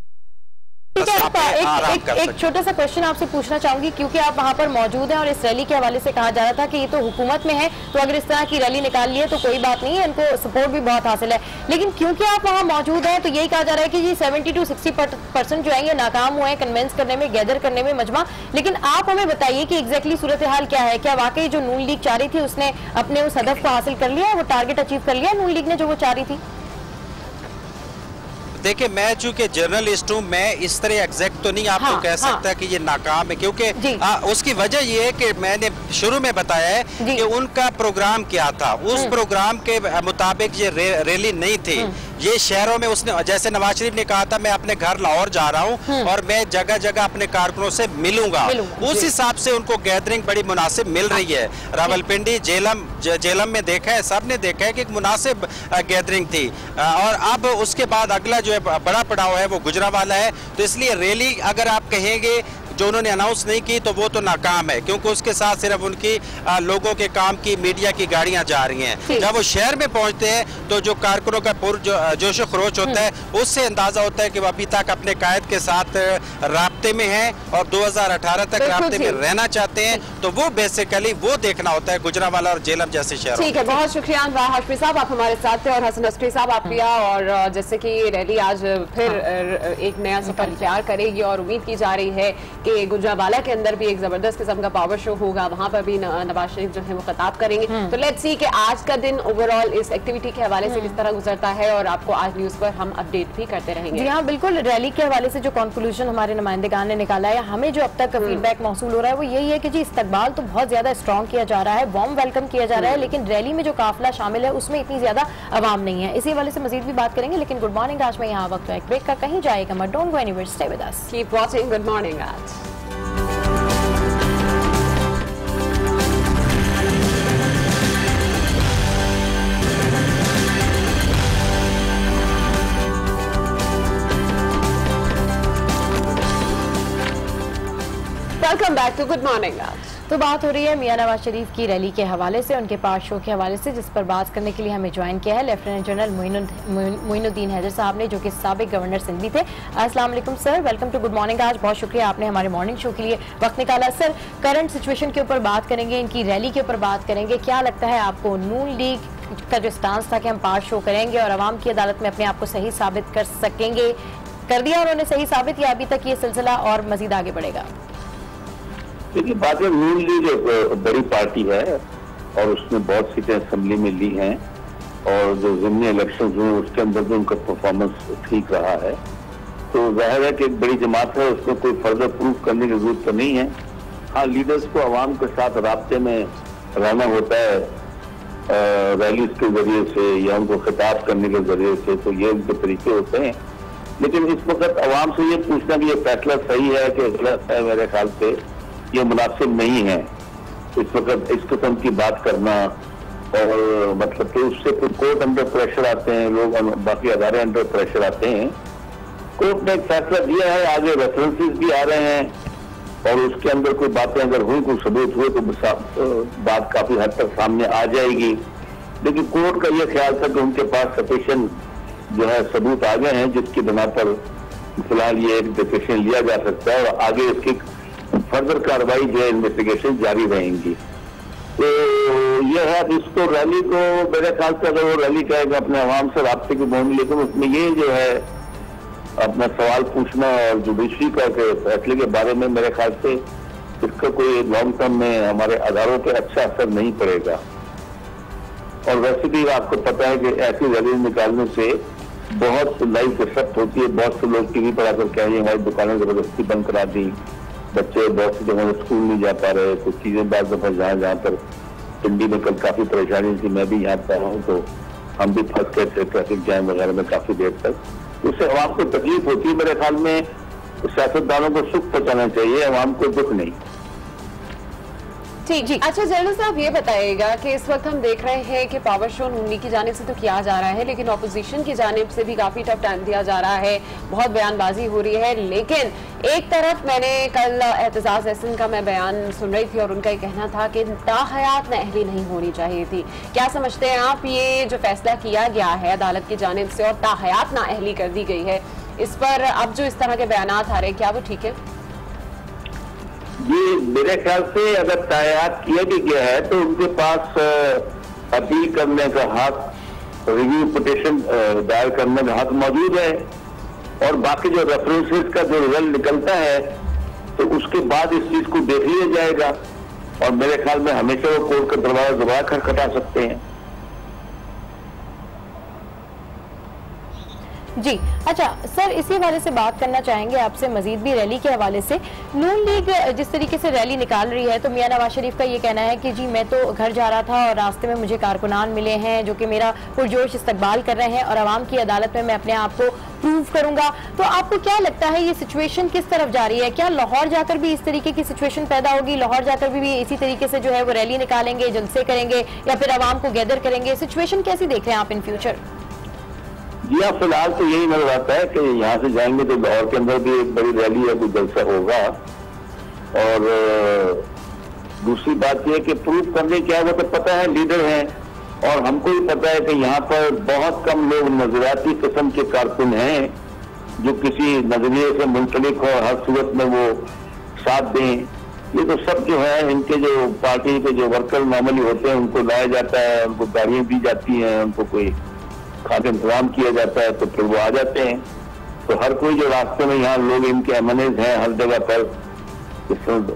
एक छोटा सा क्वेश्चन आपसे पूछना चाहूंगी, क्योंकि आप वहां पर मौजूद हैं और इस रैली के हवाले से कहा जा रहा था कि ये तो हुकूमत में है, तो अगर इस तरह की रैली निकाल ली है तो कोई बात नहीं है, इनको सपोर्ट भी बहुत हासिल है, लेकिन क्योंकि आप वहां मौजूद हैं तो यही कहा जा रहा है कि जी 70 to 60% जो है ये नाकाम हुए हैं कन्विंस करने में, गैदर करने में मजमा। लेकिन आप हमें बताइए कि एग्जैक्टली सूरत हाल क्या है? क्या वाकई जो नून लीग चाह रही थी उसने अपने उस हदफ को हासिल कर लिया, वो टारगेट अचीव कर लिया नून लीग ने जो वो चाह रही थी? देखिए मैं चूंकि जर्नलिस्ट हूँ, मैं इस तरह एग्जैक्ट तो नहीं आपको कह सकता कि ये नाकाम है, क्योंकि उसकी वजह ये है कि मैंने शुरू में बताया है कि उनका प्रोग्राम क्या था। उस प्रोग्राम के मुताबिक ये रैली नहीं थी। ये शहरों में उसने, जैसे नवाज शरीफ ने कहा था मैं अपने घर लाहौर जा रहा हूँ और मैं जगह जगह अपने कारकुनों से मिलूंगा, उस हिसाब से उनको गैदरिंग बड़ी मुनासिब मिल रही है। रावलपिंडी, जेलम में देखा है, सब ने देखा है कि एक मुनासिब गैदरिंग थी। और अब उसके बाद अगला जो है बड़ा पड़ाव है वो गुजरांवाला है। तो इसलिए रैली अगर आप कहेंगे जो उन्होंने अनाउंस नहीं की तो वो तो नाकाम है, क्योंकि उसके साथ सिर्फ उनकी लोगों के काम की मीडिया की गाड़ियां जा रही हैं। जब वो शहर में पहुंचते हैं तो जो कारकुनों का जोश खरोच होता है, उससे अंदाजा होता है कि वो अभी तक अपने कायद के साथ राब्ते में हैं और 2018 तक राब्ते में रहना चाहते हैं। तो वो बेसिकली वो देखना होता है गुजरांवाला और जेलम जैसे शहर। ठीक है, बहुत शुक्रिया अनवर हाशमी साहब, आप हमारे साथ थे, और हसन अस्करी साहब आप किया। और जैसे कि रैली आज फिर एक नया सफर इख्तियार करेगी और उम्मीद की जा रही है कि गुजरांवाला के अंदर भी एक जबरदस्त किस्म का पावर शो होगा, वहां पर भी नवाज शरीफ जो है वो खिताब करेंगे। तो लेट्स सी कि आज का दिन ओवरऑल इस एक्टिविटी के हवाले से किस तरह गुजरता है, और आपको आज न्यूज पर हम अपडेट भी करते रहेंगे। जी हाँ, बिल्कुल। रैली के हवाले से जो कंक्लूजन हमारे नुमाइंदगान ने निकाला है, हमें जो अब तक फीडबैक मौसूल हो रहा है वो यही है कि जी इस्तकबाल तो बहुत ज्यादा स्ट्रॉन्ग किया जा रहा है, वार्म वेलकम किया जा रहा है, लेकिन रैली में जो काफिला शामिल है उसमें इतनी ज्यादा आवाम नहीं है। इसी हवाले से मजीद भी बात करेंगे, लेकिन गुड मॉर्निंग आज में यहाँ वक्त ब्रेक का, कहीं जाएगा मत, don't go anywhere, stay with us, keep watching good morning आज। Welcome back to good morning आज। तो बात हो रही है मियां नवाज शरीफ की रैली के हवाले से, उनके पार्ट शो के हवाले से, जिस पर बात करने के लिए हमें ज्वाइन किया है लेफ्टिनेंट जनरल मोइनुद्दीन हैदर साहब ने, जो कि साबिक गवर्नर सिंध भी थे। अस्सलाम वालेकुम sir, welcome to good morning Aaj. बहुत शुक्रिया आपने हमारे मॉर्निंग शो के लिए वक्त निकाला। सर, करंट सिचुएशन के ऊपर बात करेंगे, इनकी रैली के ऊपर बात करेंगे। क्या लगता है आपको, नून लीग का जो स्टांस था कि हम पार्ट शो करेंगे और आवाम की अदालत में अपने आप को सही साबित कर सकेंगे, कर दिया उन्होंने सही साबित, या अभी तक ये सिलसिला और मजीद आगे बढ़ेगा? देखिए, बात है, नून लीग एक बड़ी पार्टी है और उसने बहुत सीटें असेंबली में ली हैं, और जो ज़िमनी इलेक्शन हुए उसके अंदर भी उनका परफॉर्मेंस ठीक रहा है। तो जाहिर है कि एक बड़ी जमात है, उसको कोई फर्दर प्रूफ करने की जरूरत तो नहीं है। हाँ, लीडर्स को आवाम के साथ राब्ते में रहना होता है, रैलीज के जरिए से या उनको खिताब करने के जरिए से, तो ये उनके तरीके होते हैं। लेकिन इस वक्त आवाम से ये पूछना कि ये फैसला सही है कि गलत है, मेरे ख्याल से ये मुनासिब नहीं है इस वक्त इस किस्म की बात करना। और मतलब कि उससे कोर्ट अंडर प्रेशर आते हैं, लोग बाकी अदारे अंडर प्रेशर आते हैं। कोर्ट ने एक फैसला दिया है, आगे रेफरेंसेस भी आ रहे हैं, और उसके अंदर कोई बातें अगर हुई, कोई सबूत हुए तो बात काफी हद तक सामने आ जाएगी। लेकिन कोर्ट का यह ख्याल था कि उनके पास सफिशिएंट जो है सबूत आ गए हैं, जिसकी बिना पर फिलहाल ये एक डिसीजन लिया जा सकता है और आगे इसकी फर्दर कार्रवाई जो है इन्वेस्टिगेशन जारी रहेंगी। तो यह है, अब इसको रैली को मेरे ख्याल से अगर वो रैली कहेगा अपने आवाम से राब्ते की बोनी, लेकिन उसमें ये जो है अपना सवाल पूछना और जुडिशरी का फैसले के बारे में, मेरे ख्याल से इसका कोई लॉन्ग टर्म में हमारे अदारों पे अच्छा असर नहीं पड़ेगा। और वैसे भी आपको पता है कि ऐसी रैली निकालने से बहुत लाइफ डिस्टर्ब होती है। बहुत से लोग टीवी पर आकर कहेंगे हमारी दुकानें जबरदस्ती बंद करा दी, बच्चे बहुत सी जगह स्कूल नहीं जा पा रहे, कुछ चीजें बाद दफा जहाँ पर पिंडी में कल काफी परेशानी थी, मैं भी यहाँ पर हूँ, तो हम भी फंस गए थे ट्रैफिक जैम वगैरह में काफी देर तक। उससे अवाम को तकलीफ होती है। मेरे ख्याल में सियासतदानों को सुख पहुंचाना चाहिए, अवाम को दुख नहीं। ठीक जी। अच्छा जनरल साहब, ये बताइएगा कि इस वक्त हम देख रहे हैं कि पावर शो नून लीग की जानिब से तो किया जा रहा है, लेकिन ऑपोजिशन की जानिब से भी काफी टफ टाइम दिया जा रहा है, बहुत बयानबाजी हो रही है। लेकिन एक तरफ मैंने कल एतजाज एहसन का मैं बयान सुन रही थी और उनका ये कहना था कि ताहयात नाअहली नहीं होनी चाहिए थी। क्या समझते हैं आप, ये जो फैसला किया गया है अदालत की जानिब से और ताहयात नाअहली कर दी गई है, इस पर अब जो इस तरह के बयान आ रहे हैं, क्या वो ठीक है? ये मेरे ख्याल से अगर तायात किया भी गया है तो उनके पास अपील करने का हक, रिव्यू पिटीशन दायर करने का हक मौजूद है, और बाकी जो रेफरेंसेस का जो रिजल्ट निकलता है तो उसके बाद इस चीज को देख लिया जाएगा, और मेरे ख्याल में हमेशा वो कोर्ट का दरवाजा दोबारा खटखटा सकते हैं। जी अच्छा सर, इसी हवाले से बात करना चाहेंगे आपसे मजीद भी रैली के हवाले से। नून लीग जिस तरीके से रैली निकाल रही है, तो मियां नवाज शरीफ का ये कहना है कि जी मैं तो घर जा रहा था और रास्ते में मुझे कारकुनान मिले हैं जो कि मेरा पुरजोश इस्तकबाल कर रहे हैं और आवाम की अदालत में मैं अपने आप को प्रूव करूंगा। तो आपको क्या लगता है ये सिचुएशन किस तरफ जा रही है? क्या लाहौर जाकर भी इस तरीके की सिचुएशन पैदा होगी? लाहौर जाकर भी इसी तरीके से जो है वो रैली निकालेंगे, जलसे करेंगे या फिर आवाम को गैदर करेंगे? सिचुएशन कैसी देख रहे हैं आप इन फ्यूचर? जी हाँ, फिलहाल तो यही नजर आता है कि यहाँ से जाएंगे तो लाहौर के अंदर भी एक बड़ी रैली या कोई जलसा होगा। और दूसरी बात यह कि प्रूफ करने क्या वो तो पता है लीडर हैं, और हमको भी पता है कि यहाँ पर बहुत कम लोग नजरियाती किस्म के कारकुन हैं जो किसी नजरिए से मुंसलिक हो और हर सूरत में वो साथ दें। ये तो सब जो है इनके जो पार्टी के जो वर्कर नॉर्मली होते हैं उनको लाया जाता है, उनको गाड़ियाँ दी जाती हैं, उनको कोई खास इंतजाम किया जाता है तो फिर वो आ जाते हैं। तो हर कोई जो रास्ते में यहाँ लोग इनके एमएनएज हैं हर जगह पर,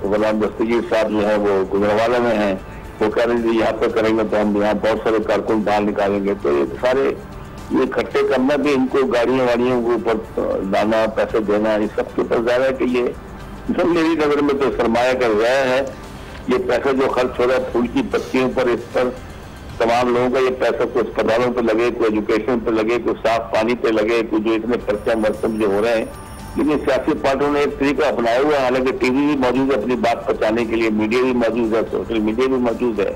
गुलाम दस्तगीर साहब जो है वो गुजरावाला में हैं, वो कह रहे थे यहाँ पर करेंगे तो हम यहाँ बहुत सारे कारकुन बाहर निकालेंगे। तो ये सारे ये इकट्ठे करना भी, इनको गाड़ियों वाड़ियों के ऊपर लाना, पैसे देना, इस सब के ऊपर ज्यादा है कि ये मेरी नजर में तो सरमाया कर रहा है। ये पैसा जो खर्च हो रहा है फूल की पत्तियों पर, इस पर तमाम लोगों का ये पैसा कोई अस्पतालों पर लगे, कोई एजुकेशन पर लगे, कोई साफ पानी पे लगे, कोई जो इतने खर्चा मरतब जो हो रहे हैं। लेकिन सियासी पार्टियों ने एक तरीका अपनाया हुआ है, हालांकि टीवी भी मौजूद है अपनी बात पहुंचाने के लिए, मीडिया भी मौजूद है, सोशल मीडिया भी मौजूद है,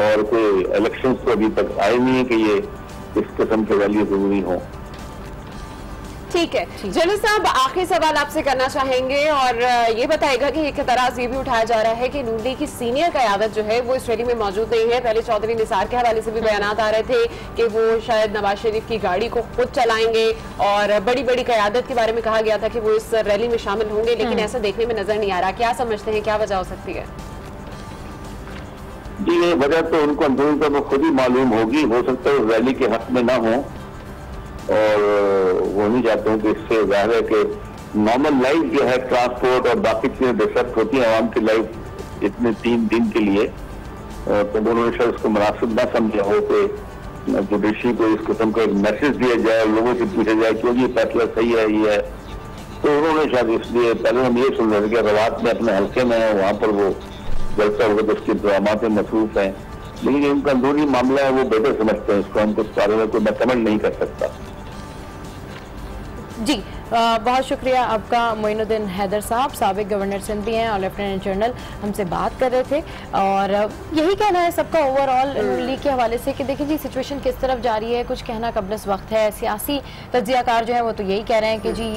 और कोई इलेक्शन तो अभी तक आए नहीं है कि ये इस किस्म के रैली जरूरी हो। ठीक है जलील साहब, आखिरी सवाल आपसे करना चाहेंगे और ये बताएगा कि एक एतराज ये भी उठाया जा रहा है कि नून लीग की सीनियर क़यादत जो है वो इस रैली में मौजूद नहीं है। पहले चौधरी निसार के हवाले से भी बयानात आ रहे थे कि वो शायद नवाज शरीफ की गाड़ी को खुद चलाएंगे, और बड़ी बड़ी क़यादत के बारे में कहा गया था कि वो इस रैली में शामिल होंगे, लेकिन ऐसा देखने में नजर नहीं आ रहा। क्या समझते हैं, क्या वजह हो सकती है? जी ये वजह तो उनको अंदरूनी तौर पर खुद ही मालूम होगी, हो सकता है रैली के हक में ना हो, और वो नहीं चाहते हूँ कि इससे जाहिर है कि नॉर्मल लाइफ जो है, ट्रांसपोर्ट और बाकी चीजें डिस्टर्ब होती हैं आवाम की लाइफ इतने 3 दिन के लिए, तो उन्होंने शायद उसको मुनासिब ना समझा हो कि जुडिशरी को इस किस्म का एक मैसेज दिया जाए, लोगों से पूछा जाए क्यों ये फैसला सही है ये है। तो उन्होंने शायद इसलिए, पहले हम ये सुन रहे थे कि रवात में अपने हल्के में है, वहाँ पर वो जलसा होगा तो उसके इंतजामात में मसरूफ हैं, लेकिन इनका अंदरूनी मामला है वो बेहतर समझते हैं इसको, हमको इस बारे में कोई मैं कमेंट नहीं कर सकता। जी बहुत शुक्रिया आपका मोइनुद्दीन हैदर साहब, साबिक गवर्नर सिंध भी हैं और लेफ्टिनेंट जनरल, हमसे बात कर रहे थे। और यही कहना है सबका ओवरऑल लीग के हवाले से कि देखिए जी सिचुएशन किस तरफ जा रही है, कुछ कहना कबलस वक्त है। सियासी तज्जियाकार जो है वो तो यही कह रहे हैं कि जी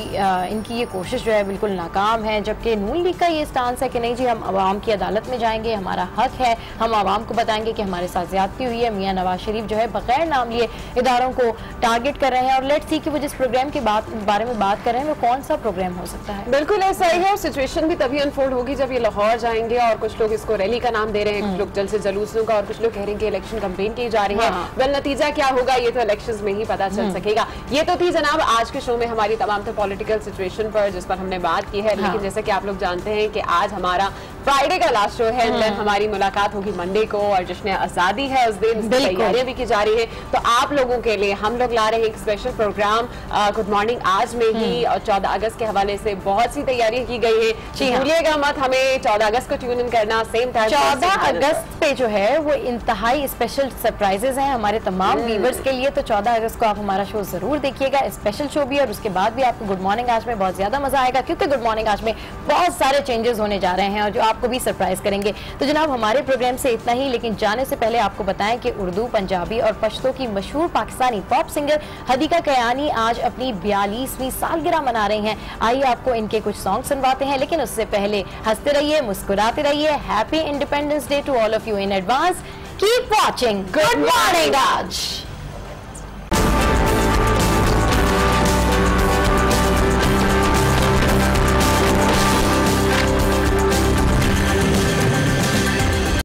इनकी ये कोशिश जो है बिल्कुल नाकाम है, जबकि नून लीग का ये स्टांस है कि नहीं जी हम आवाम की अदालत में जाएंगे, हमारा हक है, हम आवाम को बताएंगे कि हमारे साथ ज्यादती हुई है। मियां नवाज शरीफ जो है बगैर नाम लिए इदारों को टारगेट कर रहे हैं, और लेट्स सी कि वो जिस प्रोग्राम के बारे में बात कर रहे हैं वो कौन सा प्रोग्राम हो सकता है। बिल्कुल ऐसा ही है, और सिचुएशन भी तभी अनफोल्ड होगी जब ये लाहौर जाएंगे, और कुछ लोग इसको रैली का नाम दे रहे हैं, कुछ लोग जलसे जुलूसों का, और कुछ लोग कह रहे हैं कि इलेक्शन कैंपेन की जा रही है। वेल नतीजा क्या होगा ये तो इलेक्शंस में ही पता चल सकेगा। ये तो थी जनाब आज के शो में हमारी तमाम पॉलिटिकल सिचुएशन पर जिस पर हमने बात की है, लेकिन जैसे कि आप लोग जानते हैं कि आज हमारा फ्राइडे का लास्ट शो है, हमारी मुलाकात होगी मंडे को, और जश्न आजादी है उस दिन, तैयारियां भी की जा रही है। तो आप लोगों के लिए हम लोग ला रहे हैं एक स्पेशल प्रोग्राम गुड मॉर्निंग आज में ही, और 14 अगस्त के हवाले से बहुत सी तैयारियां की गई है। भूलिएगा मत हमें 14 अगस्त को ट्यून इन करना, सेम टाइम 14 अगस्त पे जो है वो इंतहाई स्पेशल सरप्राइजेज हैं हमारे तमाम व्यूवर्स के लिए। तो 14 अगस्त को आप हमारा शो जरूर देखिएगा, स्पेशल शो भी, और उसके बाद भी आपको गुड मॉर्निंग आज में बहुत ज्यादा मजा आएगा, क्योंकि गुड मॉर्निंग आज में बहुत सारे चेंजेस होने जा रहे हैं और जो आपको भी सरप्राइज करेंगे। तो जनाब हमारे प्रोग्राम से इतना ही, लेकिन जाने से पहले आपको बताएं कि उर्दू, पंजाबी और पश्तो की मशहूर पाकिस्तानी पॉप सिंगर हदीका कयानी आज अपनी 42वीं सालगिरह मना रही हैं। आइए आपको इनके कुछ सॉन्ग सुनवाते हैं, लेकिन उससे पहले हंसते रहिए, मुस्कुराते रहिए। Happy independence day to all of you in advance. Keep watching good morning आज।